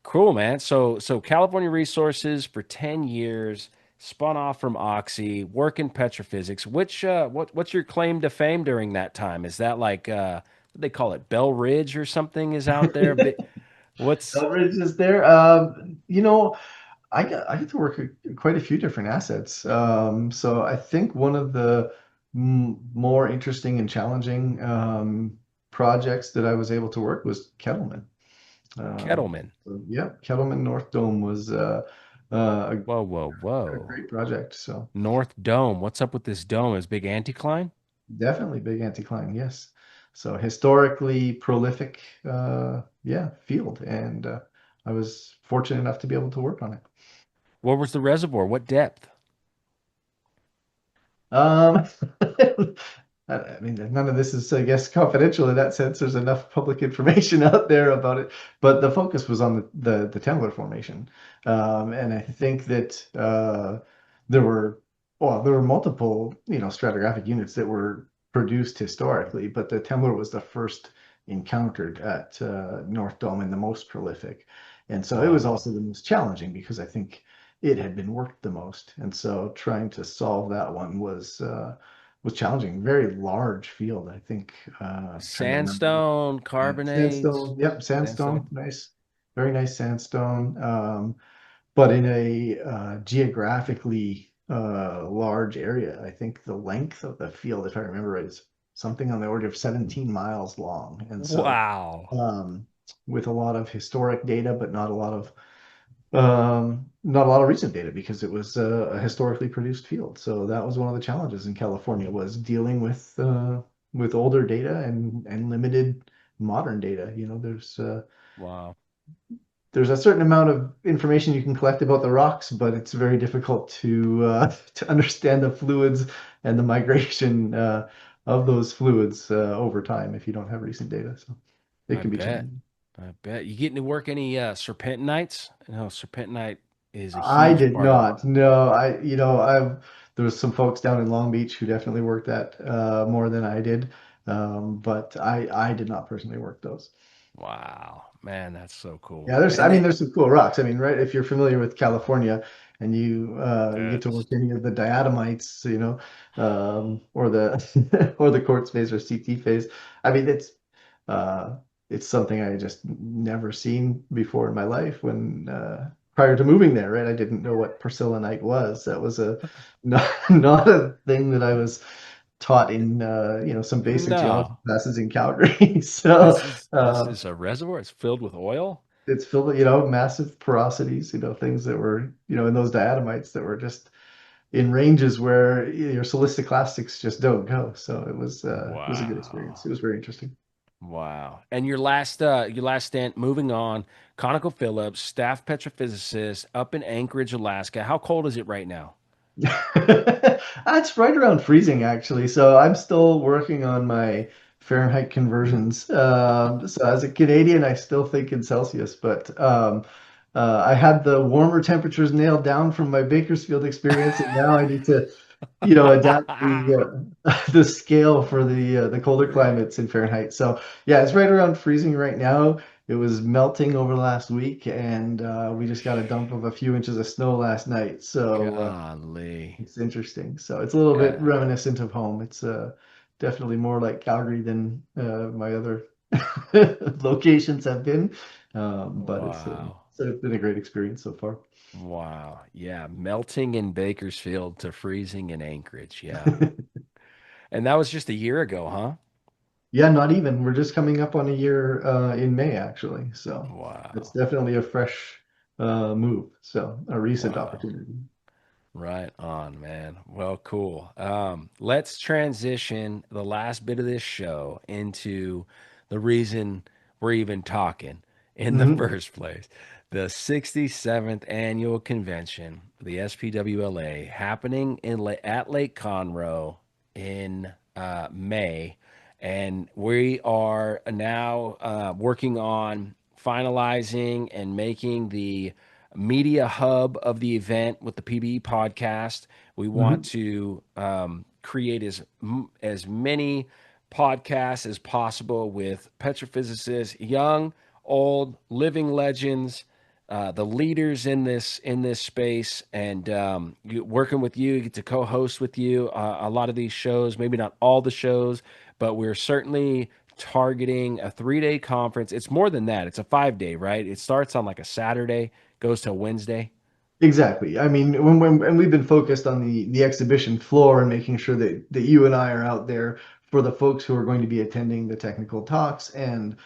Cool, man. So California Resources for 10 years, spun off from Oxy, work in petrophysics. What's your claim to fame during that time? Is that like what they call it, Bell Ridge or something is out there? What's Coverage is there. I get to work quite a few different assets. So I think one of the more interesting and challenging projects that I was able to work was Kettleman. Kettleman? So yeah, Kettleman North Dome was uh, Whoa, whoa, a whoa. great project. So North Dome. What's up with this dome? Is big anticline? definitely big anticline, yes. So historically prolific, yeah, field, and I was fortunate enough to be able to work on it. Where was the reservoir? What depth? Um, I mean, none of this is, I guess, confidential in that sense. There's enough public information out there about it, but the focus was on the Tembler Formation, and I think that there were there were multiple stratigraphic units that were produced historically, but the Tembler was the first encountered at North Dome and the most prolific, and so it was Wow. also the most challenging because I think it had been worked the most, and so trying to solve that one was challenging. Very large field, I think. Trying to remember. Sandstone, Yeah, carbonates, sandstone. Yep, sandstone. sandstone. Nice, very nice sandstone. But in a geographically large area. I think the length of the field, if I remember right, is something on the order of 17 miles long, and so Wow. um, with a lot of historic data, but not a lot of recent data because it was a historically produced field. So that was one of the challenges in California was dealing with older data and limited modern data. Wow. There's a certain amount of information you can collect about the rocks, but it's very difficult to to understand the fluids and the migration of those fluids over time if you don't have recent data. So it I can be bet. challenging. I bet. You getting to work any serpentinites? No, serpentinite is a I huge did part of not. No, I've there was some folks down in Long Beach who definitely worked that more than I did, but I did not personally work those. wow. Man, that's so cool. Yeah, I And mean, it there's some cool rocks. I mean, right, if you're familiar with California and you get to work that's any of the diatomites, or the or the quartz phase or CT phase. I mean, uh, it's something I just never seen before in my life. When prior to moving there, right, I didn't know what porcelainite was. That was a not a thing that I was taught in some basic geology no. classes in Calgary. So. This is a reservoir. It's filled with oil. It's filled with, massive porosities, things that were, in those diatomites that were just in ranges where your solistoclastics just don't go. So it was a good experience. Wow. It was very interesting. Wow. And your last stint moving on, ConocoPhillips, staff petrophysicist up in Anchorage, Alaska. How cold is it right now? That's right around freezing, actually. So I'm still working on my Fahrenheit conversions. So as a Canadian, I still think in Celsius, but I had the warmer temperatures nailed down from my Bakersfield experience, and now I need to, adapt the scale for the colder climates in Fahrenheit. So yeah, it's right around freezing right now. It was melting over the last week, and we just got a dump of a few inches of snow last night. So Golly. it's interesting. So it's a little bit Yeah. reminiscent of home. It's definitely more like Calgary than my other locations have been. But Wow. it's been a great experience so far. Wow. Yeah. Melting in Bakersfield to freezing in Anchorage. Yeah. And that was just a year ago, huh? Yeah, not even. We're just coming up on a year in May, actually. So it's Wow. definitely a fresh move. So a recent Wow. opportunity. Right on, man. Well, cool. Let's transition the last bit of this show into the reason we're even talking in the Hmm. first place. The 67th annual convention, the SPWLA, happening at Lake Conroe in May. And we are now working on finalizing and making the media hub of the event with the PBE podcast. We want Hmm. to create as many podcasts as possible with petrophysicists, young, old, living legends, the leaders in this space, and working with you, get to co-host with you a lot of these shows. Maybe not all the shows, but we're certainly targeting a 3 day conference. It's more than that. It's a 5 day, right? It starts on like a Saturday, goes till Wednesday. Exactly. I mean, and we've been focused on the exhibition floor and making sure that you and I are out there for the folks who are going to be attending the technical talks and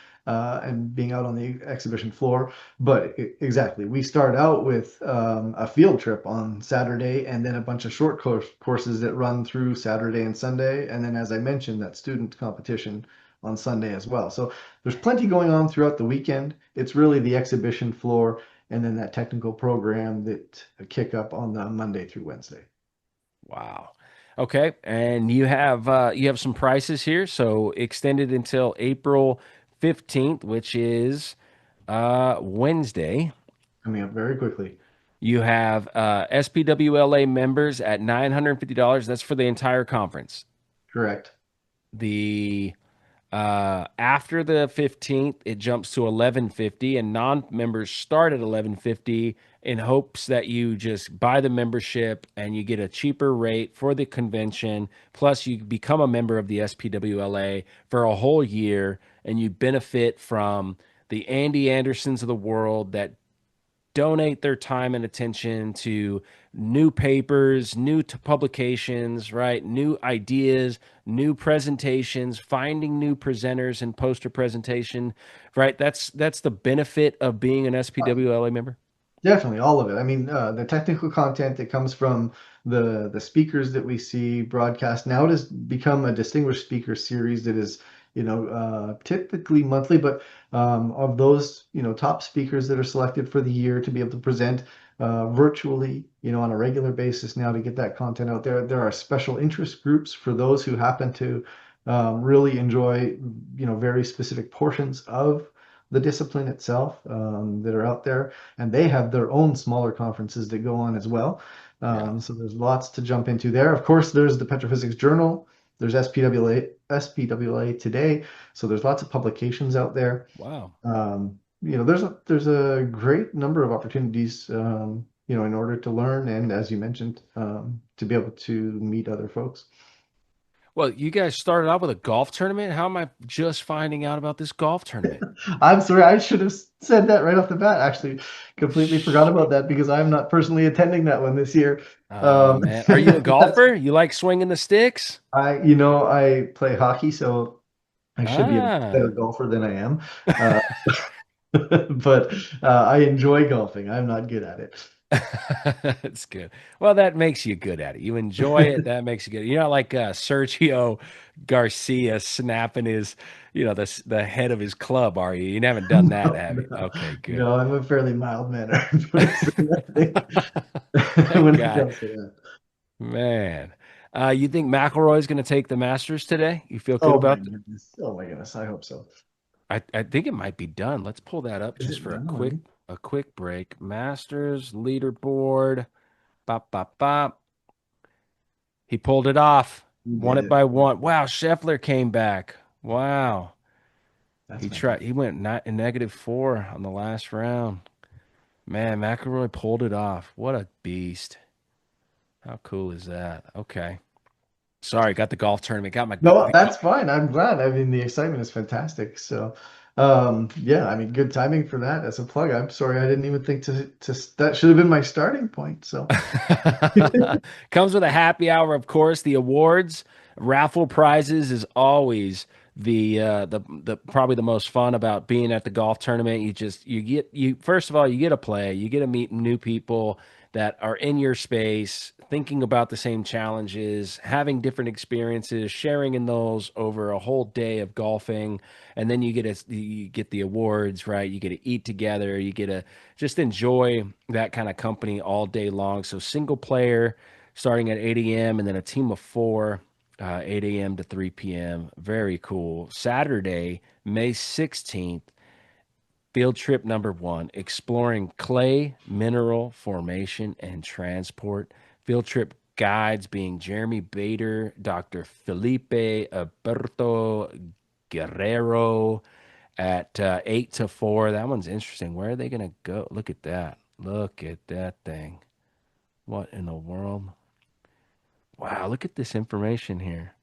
being out on the exhibition floor. But exactly, we start out with a field trip on Saturday, and then a bunch of short courses that run through Saturday and Sunday, and then, as I mentioned, that student competition on Sunday as well. So there's plenty going on throughout the weekend. It's really the exhibition floor and then that technical program that kick up on the Monday through Wednesday. Wow. Okay, and you have some prices here, so extended until April 15th, which is Wednesday. Coming up very quickly. You have SPWLA members at $950. That's for the entire conference. Correct. The after the 15th, it jumps to 1150, and non-members start at 1150 in hopes that you just buy the membership and you get a cheaper rate for the convention. Plus, you become a member of the SPWLA for a whole year, and you benefit from the Andy Andersons of the world that donate their time and attention to new papers, publications, right? New ideas, new presentations, finding new presenters and poster presentation, right? That's the benefit of being an SPWLA member. Definitely, all of it. I mean, the technical content that comes from the speakers that we see broadcast now, it has become a distinguished speaker series that is, typically monthly, but of those, top speakers that are selected for the year to be able to present virtually, on a regular basis now to get that content out there. There are special interest groups for those who happen to really enjoy, very specific portions of the discipline itself that are out there, and they have their own smaller conferences that go on as well. Yeah. So there's lots to jump into there. Of course, there's the Petrophysics Journal. There's SPWLA Today. So there's lots of publications out there. Wow. There's a great number of opportunities, in order to learn and, as you mentioned, to be able to meet other folks. Well, you guys started out with a golf tournament. How am I just finding out about this golf tournament? I'm sorry, I should have said that right off the bat. Actually, completely forgot about that because I'm not personally attending that one this year. Oh Um, man, are you a that's golfer? You like swinging the sticks? I play hockey, so I should be a better Ah. golfer than I am. Uh, but I enjoy golfing. I'm not good at it. That's good. Well, that makes you good at it. You enjoy it. That makes you good. You're not like Sergio Garcia snapping his, the head of his club, are you? You haven't done that, No, have you? no, Okay, good. no, I'm a fairly mild mannered person, I think, That when it guy, comes to that. man. You think McElroy's going to take the Masters today? You feel good Oh my about goodness. Oh my goodness. I hope so. I think it might be done. Let's pull that up Is just it for a done quick already? a quick break. Masters leaderboard. Bop bop bop. He pulled it off. You Won it did. by one. Wow, Scheffler came back. Wow. That's He tried. fantastic. He went not in -4 on the last round. Man, McElroy pulled it off. What a beast. How cool is that? Okay. Sorry, got the golf tournament. Got my No, that's fine. I'm glad. I mean, the excitement is fantastic. So, yeah, I mean, good timing for that as a plug. I'm sorry, I didn't even think to that should have been my starting point. So, Comes with a happy hour, of course. The awards, raffle prizes is always the probably the most fun about being at the golf tournament. You first of all you get to play, you get to meet new people that are in your space, thinking about the same challenges, having different experiences, sharing in those over a whole day of golfing, and then you get the awards, right? You get to eat together, you get to just enjoy that kind of company all day long. So single player starting at 8 a.m. and then a team of four, 8 a.m. to 3 p.m. Very cool. Saturday, May 16th, field trip number one, exploring clay, mineral formation, and transport. Field trip guides being Jeremy Bader, Dr. Felipe Alberto Guerrero, at 8 to 4. That one's interesting. Where are they going to go? Look at that. Look at that thing. What in the world? Wow, look at this information here.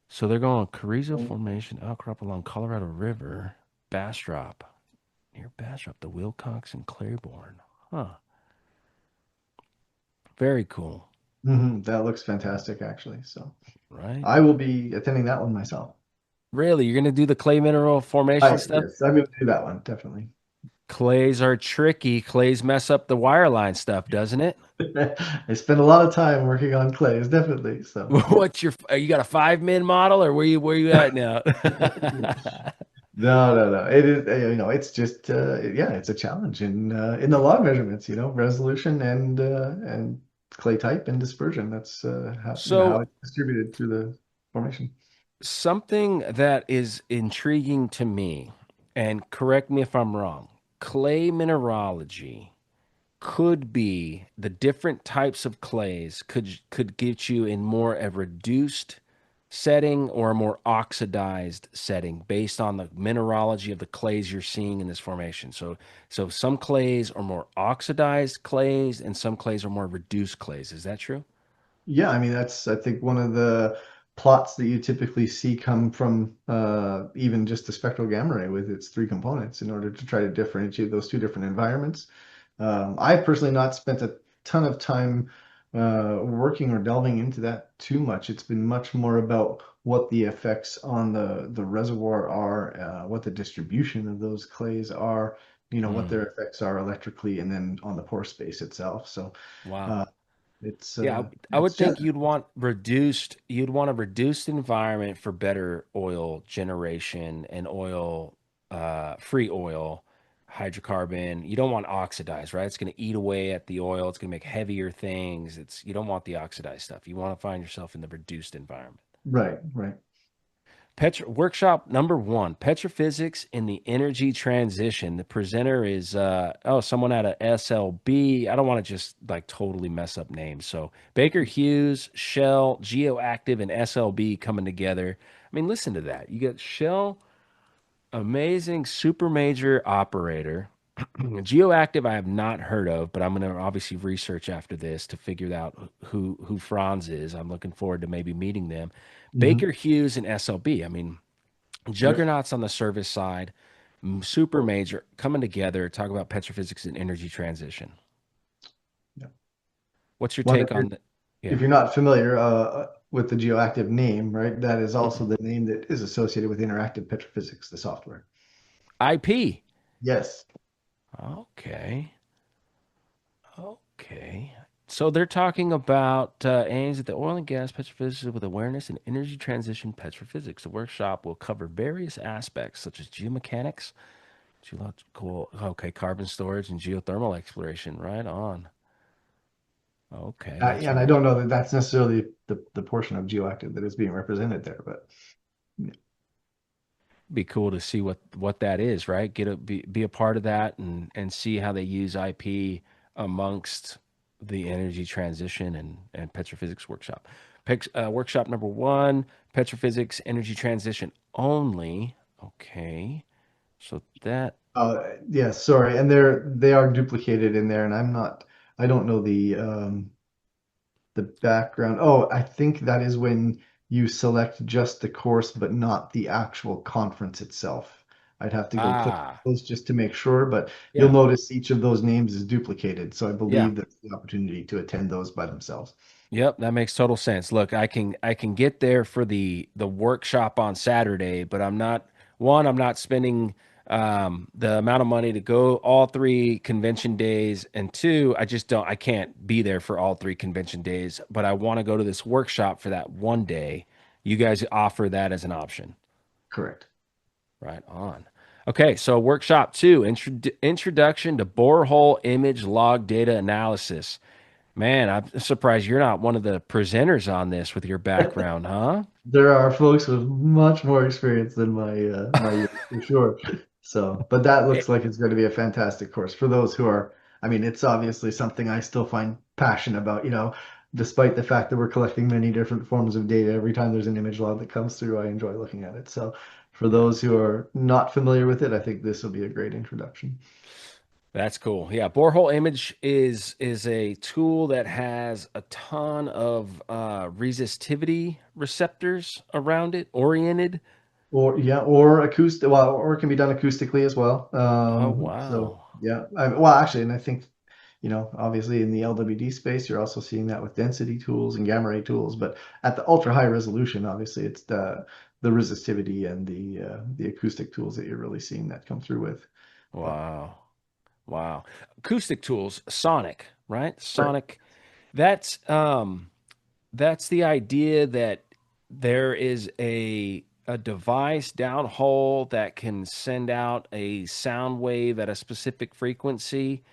So they're going Carrizo Formation, outcrop along Colorado River, Bastrop, near Bastrop, the Wilcox and Claiborne. Huh. Very cool, that looks fantastic, actually. So, right? I will be attending that one myself. Really? You're going to do the clay mineral formation stuff? Yes, I'm going to do that one, definitely. Clays are tricky. Clays mess up the wireline stuff, doesn't it? I spent a lot of time working on clays, definitely. So, yeah. What's your? You got a 5 min model, or where you at now? No, no, no. It is, it's just, yeah, it's a challenge in the log measurements, resolution and clay type and dispersion. That's how So it's distributed through the formation. something that is intriguing to me, and correct me if I'm wrong, clay mineralogy could be the different types of clays could get you in more a reduced setting or a more oxidized setting based on the mineralogy of the clays you're seeing in this formation. So some clays are more oxidized clays and some clays are more reduced clays. Is that true? Yeah, I mean that's I think one of the plots that you typically see come from even just the spectral gamma ray with its three components in order to try to differentiate those two different environments. I've personally not spent a ton of time working or delving into that too much. It's been much more about what the effects on the reservoir are, what the distribution of those clays are, what Mm, their effects are electrically, and then on the pore space itself. So. wow. Uh, it's Yeah, uh, I it's would think challenging. you'd want a reduced environment for better oil generation and oil, free oil, hydrocarbon. You don't want oxidized, right? It's going to eat away at the oil. It's going to make heavier things. You don't want the oxidized stuff. You want to find yourself in the reduced environment. Right, right. Workshop number one, Petrophysics in the Energy Transition. The presenter is someone at a SLB. I don't want to just like totally mess up names. So Baker Hughes, Shell, Geoactive, and SLB coming together. I mean, listen to that. You got Shell, amazing super major operator. Geoactive, I have not heard of, but I'm going to obviously research after this to figure out who Franz is. I'm looking forward to maybe meeting them. Hmm. Baker Hughes and SLB. I mean, Yep. juggernauts on the service side, super major coming together, talk about petrophysics and energy transition. Yep. What's your Well, take on the? if Yeah. you're not familiar with the geoactive name, right, that is also Mm-mm. the name that is associated with interactive petrophysics, the software. IP. Yes. Okay. Okay. So they're talking about aims at the oil and gas petrophysics with awareness and energy transition petrophysics. The workshop will cover various aspects such as geomechanics, geological, okay, carbon storage, and geothermal exploration. Right on. Okay, that's And I really don't know that that's necessarily the portion of geoactive that is being represented there, but yeah, be cool to see what that is, right? Be a part of that and see how they use IP amongst the energy transition and petrophysics workshop. Workshop number one, petrophysics energy transition only. Okay, so that yeah, sorry, and they are duplicated in there, and I don't know the background. Oh, I think that is when you select just the course, but not the actual conference itself. I'd have to go click ah those just to make sure, but you'll yeah. notice each of those names is duplicated. So I Yeah. believe that's the opportunity to attend those by themselves. Yep, that makes total sense. Look, I can get there for the workshop on Saturday, but I'm not spending the amount of money to go all three convention days, and two, I can't be there for all three convention days, but I want to go to this workshop for that one day. You guys offer that as an option. Correct. Right on. Okay, so workshop two, introduction to borehole image log data analysis. Man, I'm surprised you're not one of the presenters on this with your background, huh? There are folks with much more experience than my years for sure. So, but that Eh, looks like it's going to be a fantastic course for those who are. I mean, it's obviously something I still find passion about. Despite the fact that we're collecting many different forms of data, every time there's an image log that comes through, I enjoy looking at it. So, for Yeah, those who are not familiar with it, I think this will be a great introduction. that's cool. Yeah, borehole image is a tool that has a ton of resistivity receptors around it, oriented. Or yeah, or acoustic. Well, or it can be done acoustically as well. Oh So wow. yeah, well, actually, and I think obviously in the LWD space, you're also seeing that with density tools and gamma ray tools. But at the ultra high resolution, obviously, it's the resistivity and the acoustic tools that you're really seeing that come through with. But Wow. Wow. Acoustic tools, sonic, right? right. Sonic. That's that's the idea that there is a device downhole that can send out a sound wave at a specific frequency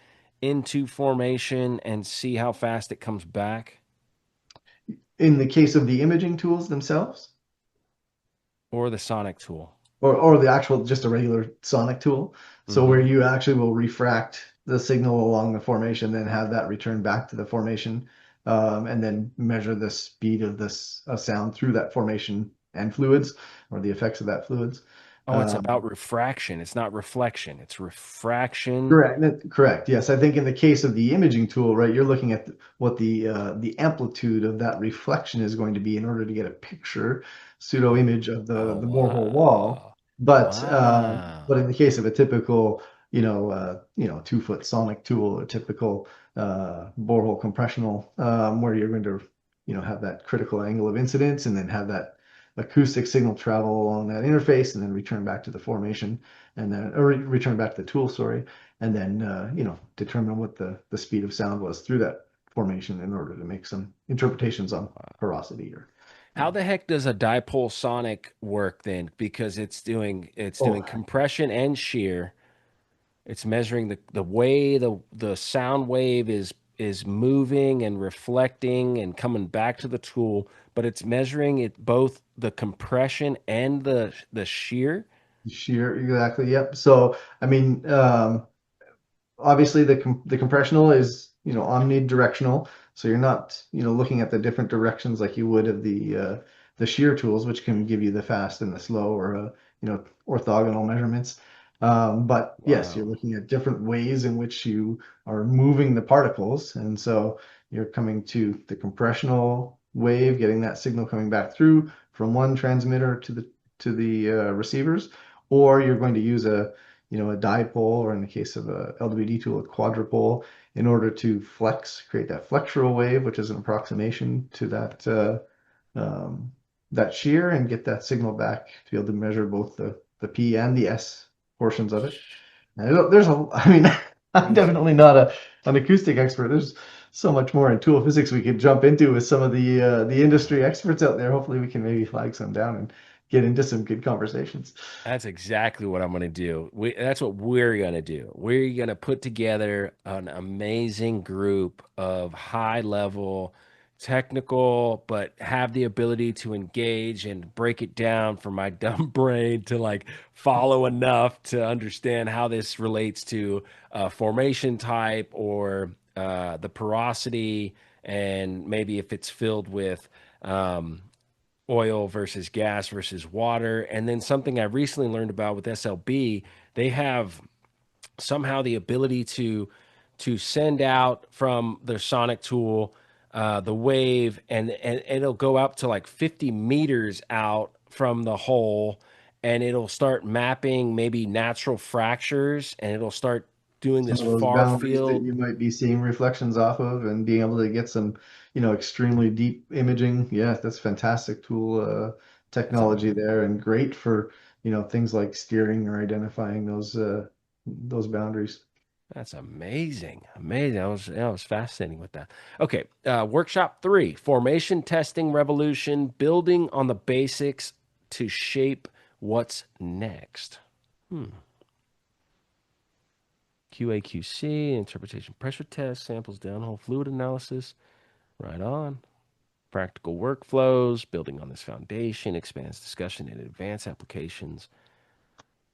into formation and see how fast it comes back, In the case of the imaging tools themselves, or the sonic tool. or the actual just a regular sonic tool. So where Hmm. you actually will refract the signal along the formation, then have that return back to the formation, and then measure the speed of this sound through that formation and fluids, or the effects of that fluids. Oh, it's Um, about refraction. It's not reflection. It's refraction. Correct. Correct. Yes, I think in the case of the imaging tool, right, you're looking at what the amplitude of that reflection is going to be in order to get a picture, pseudo Oh, image of oh the borehole wall. wow. But in Wow. the case of a typical, 2 foot sonic tool, a typical borehole compressional, where you're going to, have that critical angle of incidence and then have that acoustic signal travel along that interface and then return back to the formation and then or return back to the tool, sorry, and then determine what the speed of sound was through that formation in order to make some interpretations on porosity or How the heck does a dipole sonic work then? Because it's doing oh, compression and shear. It's measuring the way the sound wave is moving and reflecting and coming back to the tool, but it's measuring it both the compression and the shear. shear, exactly, yep. So I mean, obviously the compressional is omnidirectional, so you're not looking at the different directions like you would of the shear tools, which can give you the fast and the slow, or orthogonal measurements. But yes, you're Wow. looking at different ways in which you are moving the particles, and so you're coming to the compressional wave, getting that signal coming back through from one transmitter to the receivers, or you're going to use a dipole, or in the case of a LWD tool, a quadrupole, in order to create that flexural wave, which is an approximation to um, that shear, and get that signal back to be able to measure both the P and the S portions of it. And there's a, I mean, I'm He's definitely not an acoustic expert. There's so much more in tool physics we could jump into with some of the industry experts out there. Hopefully, we can maybe flag some down and get into some good conversations. That's exactly what I'm going to do. That's what we're going to do. We're going to put together an amazing group of high level technical, but have the ability to engage and break it down for my dumb brain to like follow enough to understand how this relates to formation type or the porosity, and maybe if it's filled with oil versus gas versus water. And then something I recently learned about with SLB, they have somehow the ability to send out from their sonic tool the wave, and it'll go up to like 50 meters out from the hole, and it'll start mapping maybe natural fractures, and it'll start doing Some this of those far boundaries that field. you might be seeing reflections off of and being able to get some, extremely deep imaging. Yeah, that's fantastic tool That's a technology there and great for, things like steering or identifying those boundaries. That's amazing. Amazing. I was fascinating with that. Okay. Workshop 3, formation testing revolution, building on the basics to shape what's next. Hmm. QA/QC, interpretation pressure test, samples downhole fluid analysis. Right on. Practical workflows, building on this foundation, expands discussion in advanced applications.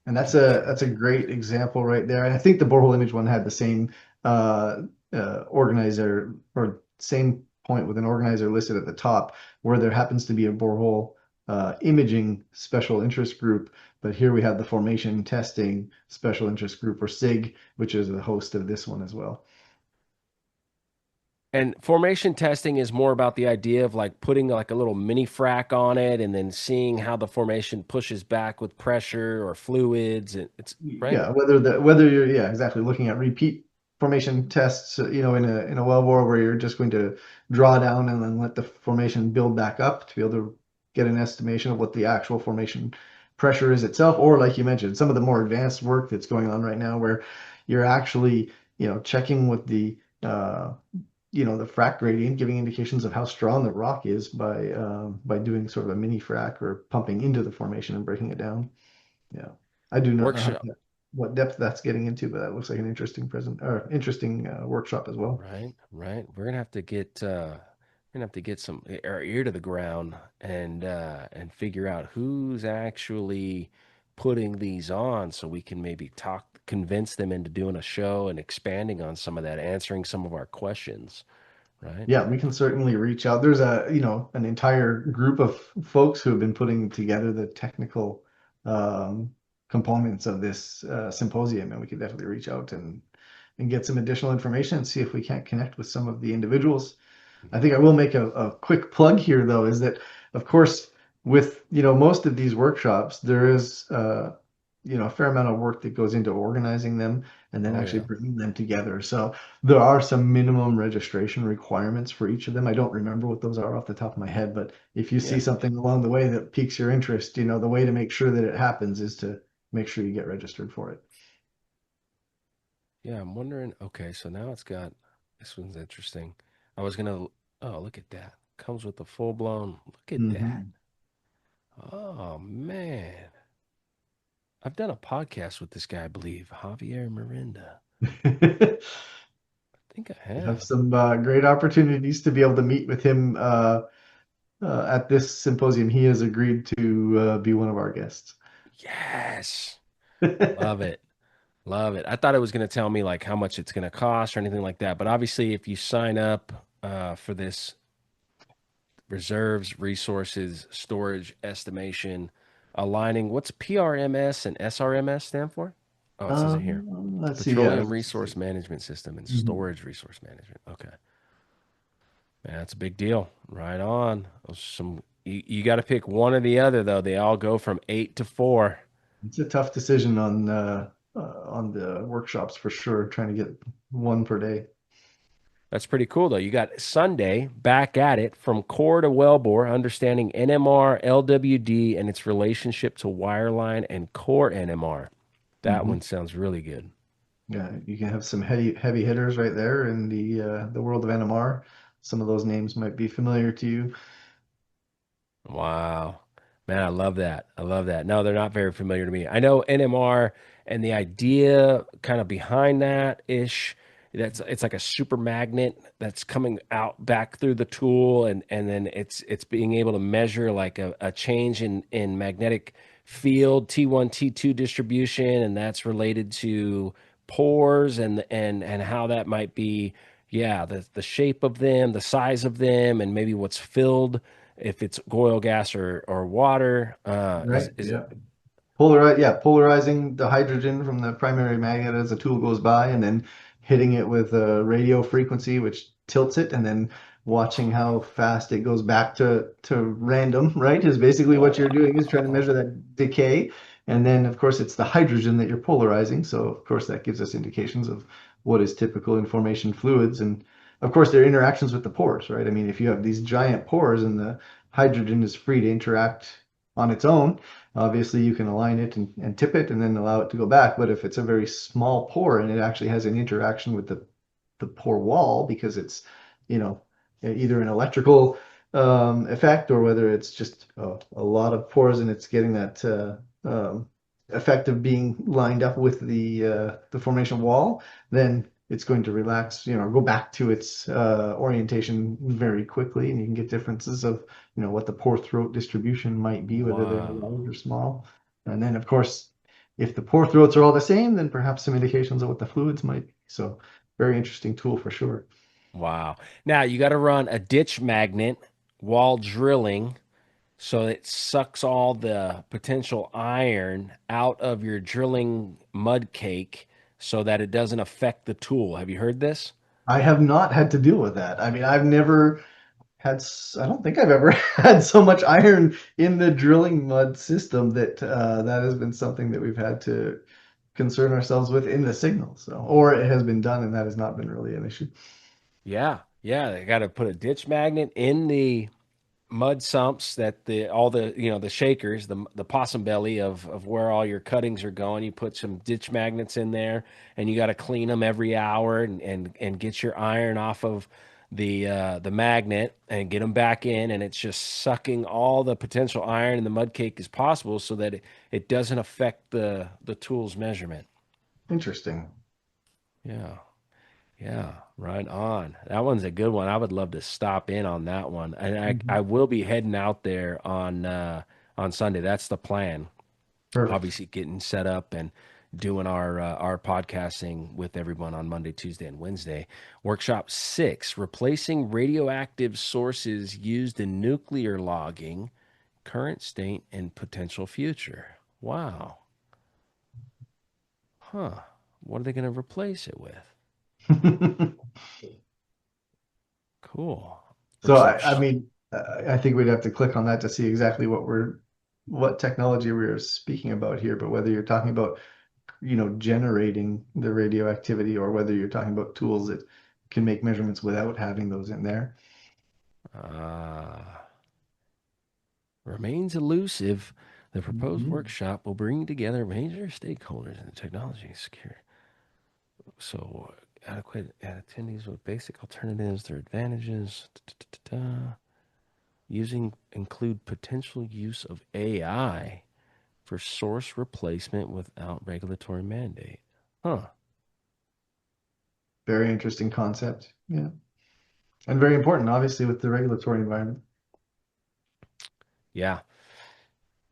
And that's a Okay. great example right there. And I think the borehole image one had the same uh, organizer or same point with an organizer listed at the top, where there happens to be a borehole imaging special interest group. But here we have the formation testing special interest group, or SIG, which is the host of this one as well. And formation testing is more about the idea of like putting like a little mini frac on it and then seeing how the formation pushes back with pressure or fluids. And it's right. Yeah, whether you're, yeah, exactly, looking at repeat formation tests, in a wellbore where you're just going to draw down and then let the formation build back up to be able to get an estimation of what the actual formation pressure is itself, or like you mentioned, some of the more advanced work that's going on right now where you're actually, checking with the frac gradient, giving indications of how strong the rock is by doing sort of a mini frac or pumping into the formation and breaking it down. Yeah. I do not know Workshop. what depth that's getting into, but that looks like an interesting present or interesting workshop as well. Right, right. We're gonna have to get some our ear to the ground and figure out who's actually putting these on so we can maybe convince them into doing a show and expanding on some of that, answering some of our questions, right? Yeah, we can certainly reach out. There's an entire group of folks who have been putting together the technical um, components of this symposium, and we could definitely reach out and get some additional information and see if we can't connect with some of the individuals. I think I will make a quick plug here, though, is that, of course, with most of these workshops, there is a fair amount of work that goes into organizing them and then Oh actually yeah. bringing them together. So there are some minimum registration requirements for each of them. I don't remember what those are off the top of my head, but if you see Yeah. something along the way that piques your interest, the way to make sure that it happens is to make sure you get registered for it. Yeah, I'm wondering. Okay, so now it's got this one's interesting. I was gonna Oh, look at that. Comes with the full blown. Look at that. Mhm. Oh man. I've done a podcast with this guy, I believe, Javier Miranda. I think I We have have. some great opportunities to be able to meet with him at this symposium. He has agreed to be one of our guests. Yes. Love it. Love it. I thought it was going to tell me like how much it's going to cost or anything like that. But obviously, if you sign up for this reserves, resources, storage, estimation, aligning, what's PRMS and SRMS stand for? Oh, it says it here. Let's see. Yeah, Petroleum Resource Management System and mhm. Storage Resource Management. Okay. Man, that's a big deal. Right on. You got to pick one or the other though. They all go from 8 to 4. It's a tough decision on the workshops for sure. Trying to get one per day. That's pretty cool though. You got Sunday back at it from core to wellbore, understanding NMR, LWD, and its relationship to wireline and core NMR. That Mhm. one sounds really good. Yeah, you can have some heavy hitters right there in the world of NMR. Some of those names might be familiar to you. Wow. Man, I love that. I love that. No, they're not very familiar to me. I know NMR and the idea kind of behind that ish. That's it's like a super magnet that's coming out back through the tool and then it's being able to measure like a change in magnetic field T1, T2 distribution, and that's related to pores and how that might be, yeah, the shape of them, the size of them, and maybe what's filled if it's oil, gas, or water. Right. Is it? Yeah. Polarizing the hydrogen from the primary magnet as the tool goes by, and then hitting it with a radio frequency, which tilts it, and then watching how fast it goes back to random, right? Is basically what you're doing is trying to Wow. measure that decay. And then, of course, it's the hydrogen that you're polarizing. So, of course, that gives us indications of what is typical in formation fluids. And of course, there are interactions with the pores, right? I mean, if you have these giant pores and the hydrogen is free to interact on its own, obviously, you can align it and tip it and then allow it to go back. But if it's a very small pore and it actually has an interaction with the pore wall because it's, you know, either an electrical effect or whether it's just a lot of pores and it's getting that effect of being lined up with the formation wall, then it's going to relax, go back to its orientation very quickly, and you can get differences of what the pore throat distribution might be, whether they're Wow. large or small. And then, of course, if the pore throats are all the same, then perhaps some indications of what the fluids might be. So, very interesting tool for sure. Wow. Now you got to run a ditch magnet while drilling so it sucks all the potential iron out of your drilling mud cake so that it doesn't affect the tool. Have you heard this? I have not had to deal with that. I mean, I've never I don't think I've ever had so much iron in the drilling mud system that that has been something that we've had to concern ourselves with in the signal. So, or it has been done and that has not been really an issue. Yeah. Yeah. They got to put a ditch magnet in the mud sumps that the all the the shakers, the possum belly of where all your cuttings are going. You put some ditch magnets in there, and you got to clean them every hour and get your iron off of the magnet and get them back in, and it's just sucking all the potential iron in the mud cake as possible so that it doesn't affect the tool's measurement. Interesting. Yeah. Yeah, right on. That one's a good one. I would love to stop in on that one. And I Mhm. will be heading out there on Sunday. That's the plan. Perfect. Obviously getting set up and doing our podcasting with everyone on Monday, Tuesday, and Wednesday. Workshop 6, replacing radioactive sources used in nuclear logging, current state and potential future. Wow. Huh. What are they going to replace it with? Cool. So Workshop I mean, I think we'd have to click on that to see exactly what technology we're speaking about here, but whether you're talking about, generating the radioactivity or whether you're talking about tools that can make measurements without having those in there. uh, remains elusive. The proposed Mhm. workshop will bring together major stakeholders in the technology secure. So, adequate attendees with basic alternatives, their advantages. Using include potential use of AI for source replacement without regulatory mandate. Huh. Very interesting concept. Yeah. And very important, obviously, with the regulatory environment. Yeah.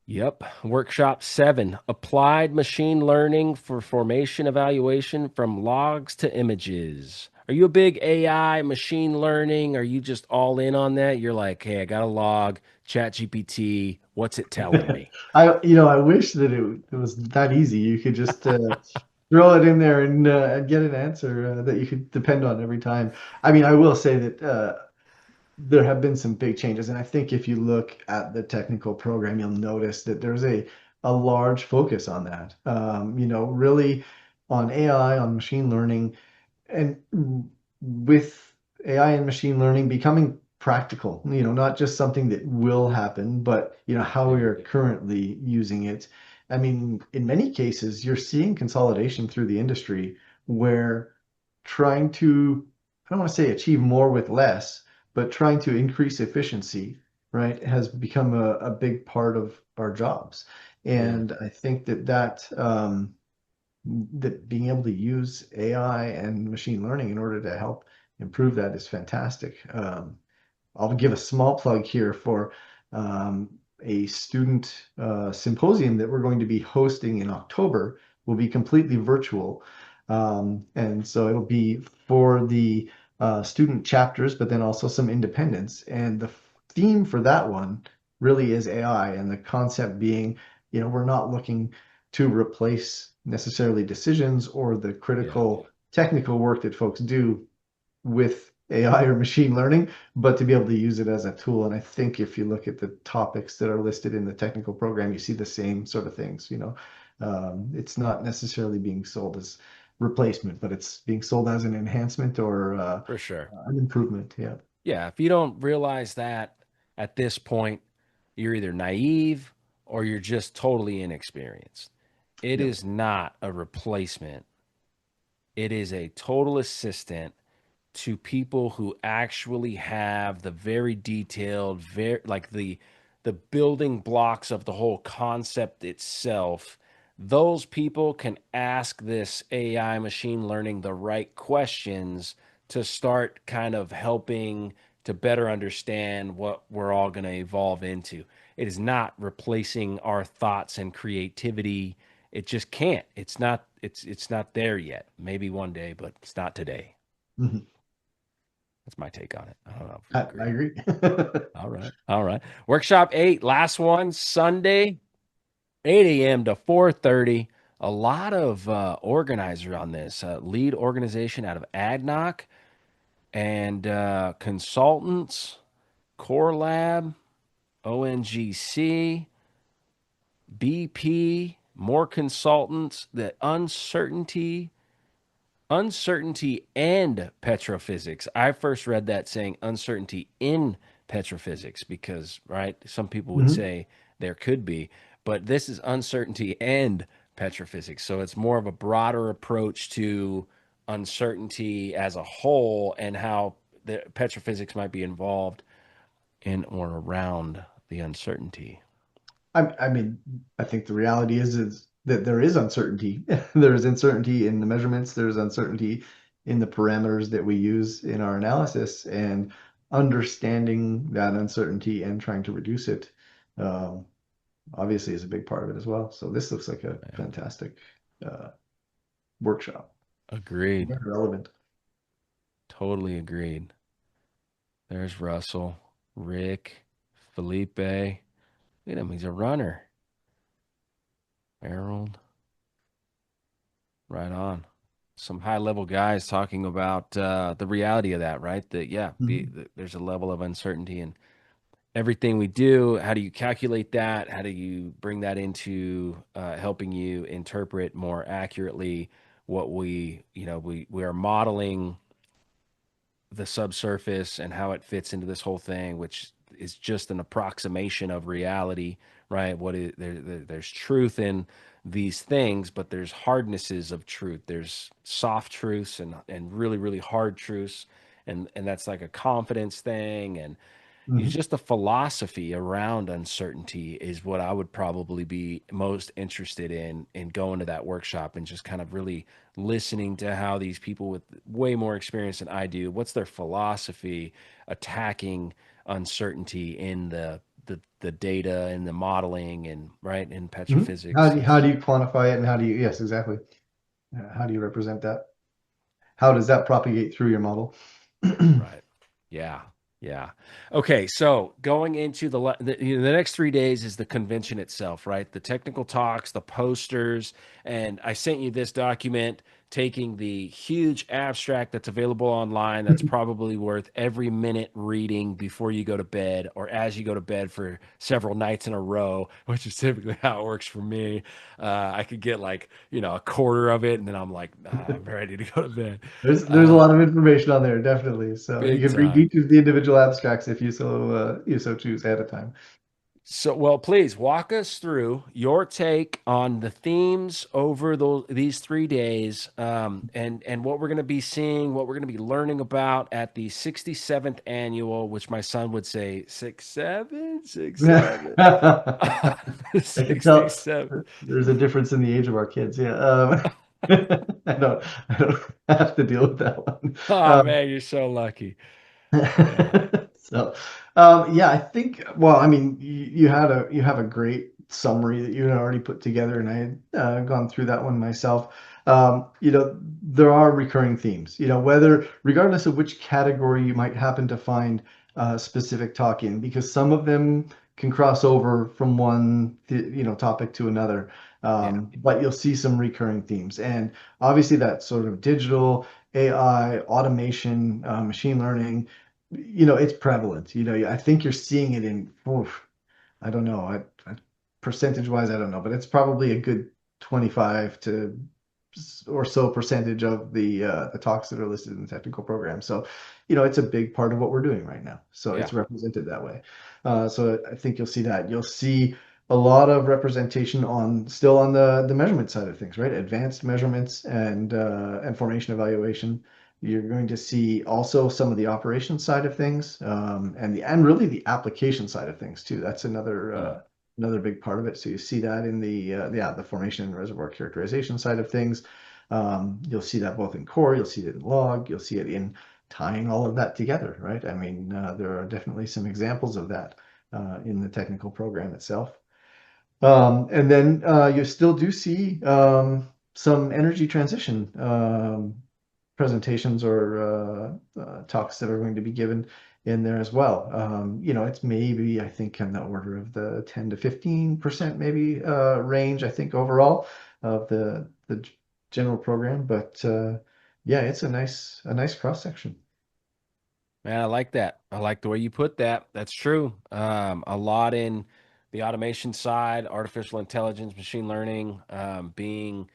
Yep. Workshop 7, applied machine learning for formation evaluation from logs to images. Are you a big AI machine learning? Are you just all in on that? You're like, hey, I got a log, chat GPT, what's it telling me? I wish that it was that easy. You could just throw it in there and get an answer that you could depend on every time. I mean, I will say that there have been some big changes, and I think if you look at the technical program, you'll notice that there's a large focus on that. Really on AI, on machine learning, and with AI and machine learning becoming practical, not just something that will happen, but how we Yeah. are currently using it. I mean, in many cases, you're seeing consolidation through the industry where trying to, I don't want to say achieve more with less, but trying to increase efficiency, right, has become a big part of our jobs. Mm, And I think that being able to use AI and machine learning in order to help improve that is fantastic. I'll give a small plug here for um, a student symposium that we're going to be hosting in October. Will be completely virtual. And so it'll be for the student chapters, but then also some independents. And the theme for that one really is AI, and the concept being, we're not looking to replace necessarily decisions or the yeah, critical technical work that folks do with AI or machine learning, but to be able to use it as a tool. And I think if you look at the topics that are listed in the technical program, you see the same sort of things. It's not necessarily being sold as replacement, but it's being sold as an enhancement or for sure. an improvement. Yeah. Yeah, if you don't realize that at this point, you're either naive or you're just totally inexperienced. It Yep. is not a replacement. It is a total assistant to people who actually have the very detailed, very like the building blocks of the whole concept itself. Those people can ask this AI machine learning the right questions to start kind of helping to better understand what we're all going to evolve into. It is not replacing our thoughts and creativity. It just can't. It's not there yet. Maybe one day, but it's not today. Mhm. That's my take on it. I don't know if you I agree. agree. All right. All right. Workshop 8, last one, Sunday, 8 a.m. to 4:30. A lot of organizer on this. Lead organization out of ADNOC and consultants, Core Lab, ONGC, BP, more consultants, the uncertainty and petrophysics. I first read that saying uncertainty in petrophysics because, right, some people would Mhm. say there could be, but this is uncertainty and petrophysics. So it's more of a broader approach to uncertainty as a whole and how the petrophysics might be involved in or around the uncertainty. I mean, I think the reality is that there is uncertainty. There is uncertainty in the measurements. There's uncertainty in the parameters that we use in our analysis, and understanding that uncertainty and trying to reduce it, um, obviously is a big part of it as well. So this looks like a Yeah. fantastic uh, workshop. Agreed. Very relevant. Totally agreed. There's Russell, Rick, Felipe. Look at him. He's a runner. Harold. Right on. Some high level guys talking about the reality of that, right? That, yeah, Mhm. there's a level of uncertainty in everything we do. How do you calculate that? How do you bring that into helping you interpret more accurately what we are modeling the subsurface and how it fits into this whole thing, which is just an approximation of reality, right? There's truth in these things, but there's hardnesses of truth. There's soft truths and really really hard truths, and that's like a confidence thing, and it's Mhm. just the philosophy around uncertainty is what I would probably be most interested in going to that workshop and just kind of really listening to how these people with way more experience than I do, what's their philosophy attacking uncertainty in the data and the modeling and right in Mhm. How petrophysics how is do you quantify it, and how do you, yes, exactly. How do you represent that? How does that propagate through your model? right. Yeah. Yeah. Okay. So going into the next 3 days is the convention itself, right? The technical talks, the posters, and I sent you this document taking the huge abstract that's available online. That's probably worth every minute reading before you go to bed or as you go to bed for several nights in a row, which is typically how it works for me. I could get like a quarter of it, and then I'm like, nah, I'm ready to go to bed. There's a Uh, lot of information on there, definitely. So you Big can read time. each of the individual abstracts if you so choose ahead of time. So, well, please walk us through your take on the themes over these 3 days, and what we're going to be seeing, what we're going to be learning about at the 67th annual, which my son would say 6'7", 6'7", I can tell 67. there's a difference in the age of our kids. Yeah. I don't have to deal with that one. Oh Um, man, you're so lucky. Yeah, So, yeah, I think, well, I mean, you have a great summary that you had already put together, and I had gone through that one myself. There are recurring themes, whether regardless of which category you might happen to find specific talk in, because some of them can cross over from one, topic to another. yeah, But you'll see some recurring themes, and obviously that sort of digital AI, automation, machine learning, it's prevalent. I think you're seeing it in, oof, I don't know, percentage wise, I don't know, but it's probably a good 25 to or so percentage of the talks that are listed in the technical program. So, it's a big part of what we're doing right now. So yeah. it's represented that way. So I think you'll see that. You'll see a lot of representation still on the measurement side of things, right? Advanced measurements and formation evaluation. You're going to see also some of the operations side of things, and really the application side of things too. That's Mm. another big part of it. So you see that in the formation and reservoir characterization side of things. You'll see that both in core, you'll see it in log, you'll see it in tying all of that together, right? I mean, there are definitely some examples of that in the technical program itself. And then you still do see some energy transition presentations or talks that are going to be given in there as well. It's maybe, I think, in the order of the 10 to 15% maybe range, I think, overall of the general program. But yeah, it's a nice cross section. Man, I like that. I like the way you put that. That's true. A lot in the automation side, artificial intelligence, machine learning, being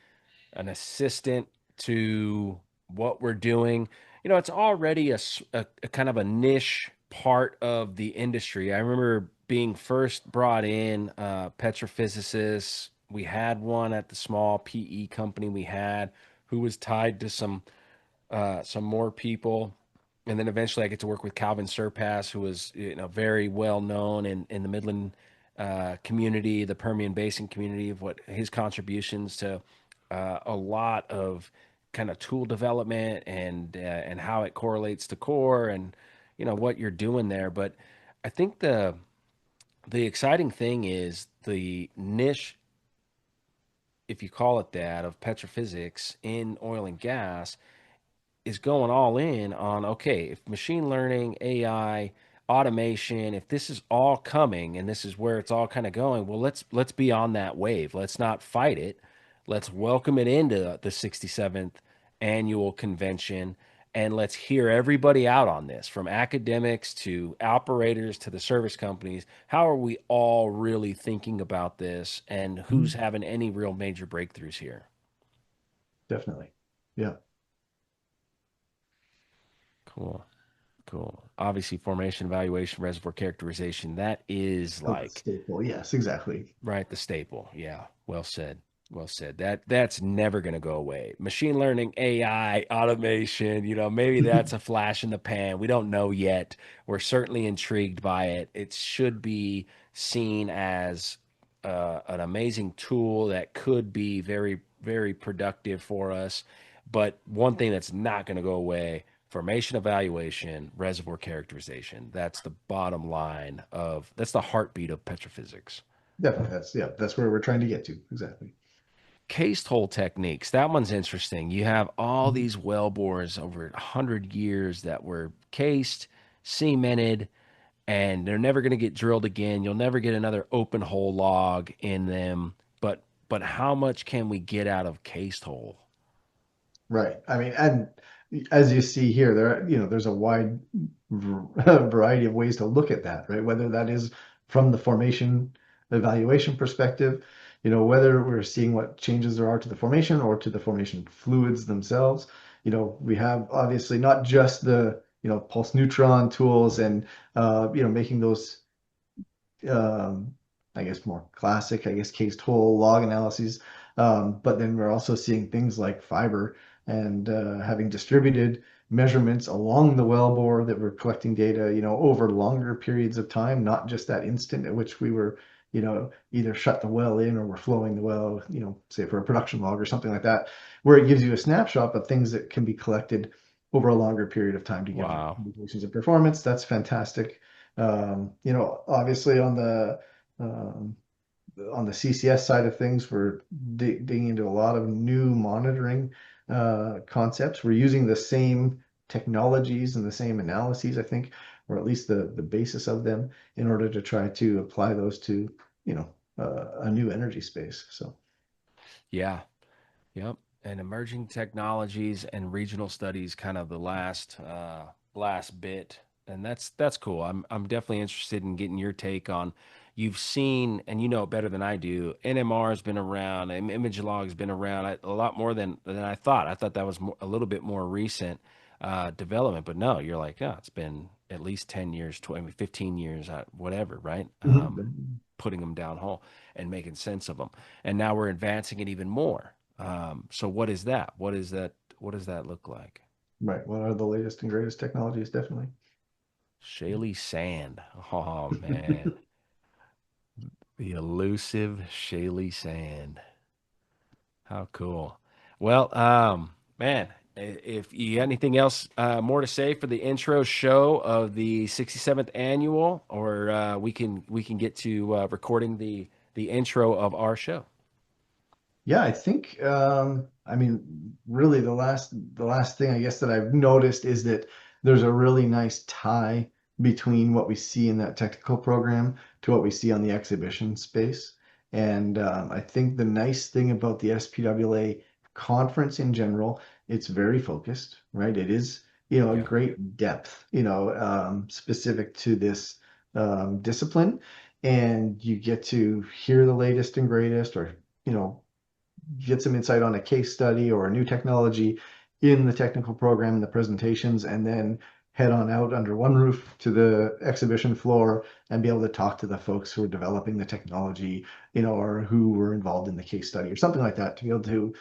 an assistant to what we're doing. It's already a kind of a niche part of the industry. I remember being first brought in petrophysicists. We had one at the small PE company we had who was tied to some more people. And then eventually I get to work with Calvin Surpass, who was very well known in the Midland community, the Permian Basin community, of what his contributions to a lot of kind of tool development and how it correlates to core and what you're doing there. But I think the exciting thing is the niche, if you call it that, of petrophysics in oil and gas is going all in on, okay, if machine learning, AI, automation, if this is all coming and this is where it's all kind of going, well, let's be on that wave. Let's not fight it. Let's welcome it into the 67th annual convention, and let's hear everybody out on this, from academics to operators to the service companies. How are we all really thinking about this, and who's Mhm. having any real major breakthroughs here? Definitely. Yeah. Cool. Cool. Obviously, formation, evaluation, reservoir characterization, that is Oh, the like, staple. Yes, exactly. right, the staple. Yeah. Well said. Well said. That's never going to go away. Machine learning, AI, automation, maybe that's a flash in the pan. We don't know yet. We're certainly intrigued by it. It should be seen as an amazing tool that could be very, very productive for us. But one thing that's not going to go away: formation evaluation, reservoir characterization. That's the bottom line that's the heartbeat of petrophysics. Definitely. That's where we're trying to get to. Exactly. Cased hole techniques. That one's interesting. You have all these well bores over 100 years that were cased, cemented, and they're never going to get drilled again. You'll never get another open hole log in them. But how much can we get out of cased hole? Right. I mean, and as you see here, there's a wide variety of ways to look at that, right? Whether that is from the formation evaluation perspective, whether we're seeing what changes there are to the formation or to the formation fluids themselves. We have obviously not just the, pulse neutron tools and, making those I guess, more classic, I guess, cased hole log analyses. But then we're also seeing things like fiber and having distributed measurements along the wellbore that we're collecting data, over longer periods of time, not just that instant at which we were, either shut the well in or we're flowing the well, say for a production log or something like that, where it gives you a snapshot of things that can be collected over a longer period of time to give Wow. indications of performance. That's fantastic. Obviously um, on the CCS side of things, we're digging into a lot of new monitoring concepts. We're using the same technologies and the same analyses, I think, or at least the basis of them, in order to try to apply those to, a new energy space. So, Yeah. Yep. And emerging technologies and regional studies, kind of the last bit, and that's cool. I'm definitely interested in getting your take on. You've seen, and you know it better than I do. NMR has been around, image log's been around a lot more than I thought. I thought that was a little bit more recent development, but no, you're like, yeah, it's been at least 10 years, 20, 15 years, whatever, right? Putting them down hole and making sense of them, and now we're advancing it even more. So what is that? What is that? What does that look like? right. What are the latest and greatest technologies? Definitely. Shaly sand. Oh man, the elusive shaly sand. How cool. Well, man, if you got anything else more to say for the intro show of the 67th annual, or we can get to recording the intro of our show. Yeah, I think I mean really the last thing I guess that I've noticed is that there's a really nice tie between what we see in that technical program to what we see on the exhibition space. And I think the nice thing about the SPWLA conference in general, it's very focused, right? It is, a Yeah. great depth, specific to this discipline. And you get to hear the latest and greatest, or get some insight on a case study or a new technology in the technical program and the presentations, and then head on out under one roof to the exhibition floor and be able to talk to the folks who are developing the technology, or who were involved in the case study or something like that, to be able to,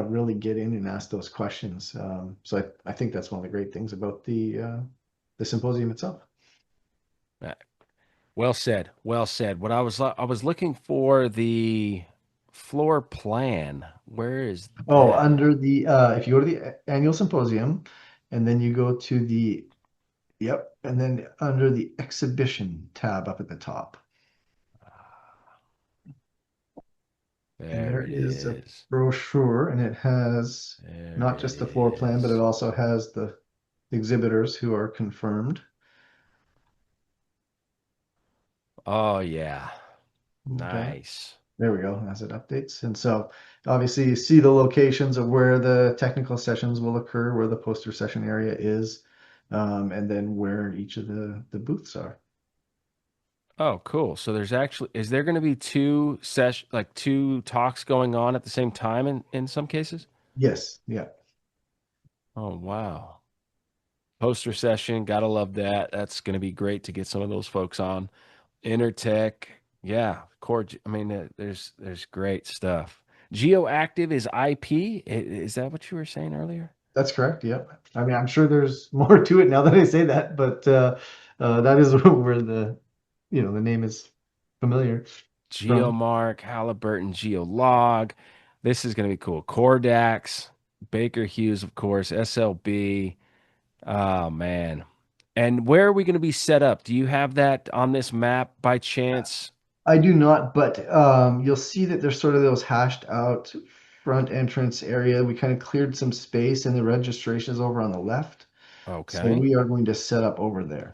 really get in and ask those questions. So I think that's one of the great things about the symposium itself. Uh, Well said. Well said. I was looking for the floor plan. Where is Oh, that? under the if you go to the annual symposium, and then you go to the Yep. And then under the exhibition tab up at the top, and There there it is a is. brochure, and it has There not it just the floor plan, but it is. also has the exhibitors who are confirmed. Oh yeah. Okay. Nice. There we go, as it updates. And so obviously you see the locations of where the technical sessions will occur, where the poster session area is, and then where each of the booths are. Oh, cool. So is there going to be two talks going on at the same time in some cases? Yes. Yeah. Oh, wow. Poster session, gotta love that. That's going to be great to get some of those folks on. Intertech, yeah, core. I mean, there's great stuff. Geoactive is IP. Is that what you were saying earlier? That's correct. Yep. I mean, I'm sure there's more to it now that I say that, but that is where the name is familiar from. Geomark, Halliburton, Geolog. This is going to be cool. Cordax, Baker Hughes, of course, SLB. Oh man. And where are we going to be set up? Do you have that on this map by chance? I do not, but you'll see that there's sort of those hashed out front entrance area. We kind of cleared some space, and the registration is over on the left. So Okay. we are going to set up over there.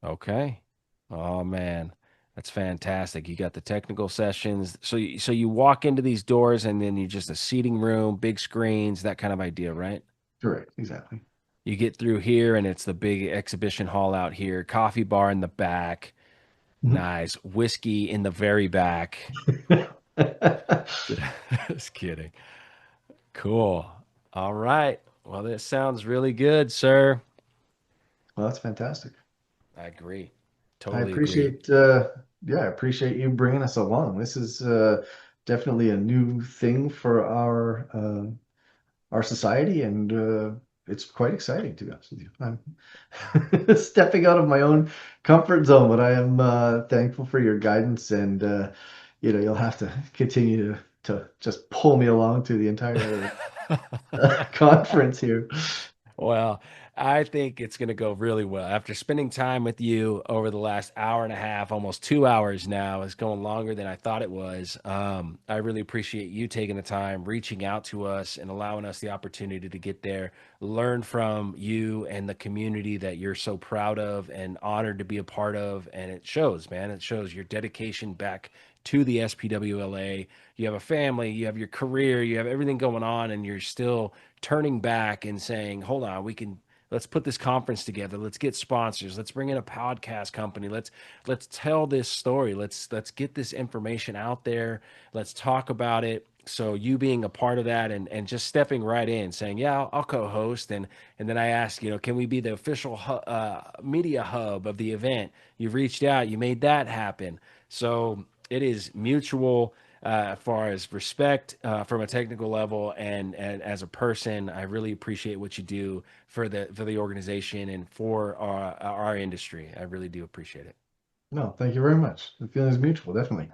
Okay. Oh man, that's fantastic. You got the technical sessions. So you walk into these doors and then you just a seating room, big screens, that kind of idea, right? Correct. Exactly. You get through here and it's the big exhibition hall out here, coffee bar in the back. Mhm. Nice. Whiskey in the very back. Just kidding. Cool. All right. Well, this sounds really good, sir. Well, that's fantastic. I agree. I Totally agree. appreciate Yeah, I appreciate you bringing us along. This is definitely a new thing for our society, and it's quite exciting to be honest with you. I'm stepping out of my own comfort zone, but I am thankful for your guidance, and you'll have to continue to just pull me along to the entire conference here. Well, I think it's going to go really well. After spending time with you over the last hour and a half, almost 2 hours now, it's going longer than I thought it was. I really appreciate you taking the time, reaching out to us, and allowing us the opportunity to get there, learn from you and the community that you're so proud of and honored to be a part of. And it shows, man. It shows your dedication back to the SPWLA. You have a family, you have your career, you have everything going on, and you're still turning back and saying, hold on, let's put this conference together. Let's get sponsors. Let's bring in a podcast company. Let's tell this story. Let's get this information out there. Let's talk about it. So you being a part of that and just stepping right in, saying, yeah, I'll co-host, and then I asked, can we be the official media hub of the event? You've reached out, you made that happen. So it is mutual as far as respect from a technical level, and as a person, I really appreciate what you do for the organization and for our industry. I really do appreciate it. No, thank you very much. The feeling is mutual, definitely.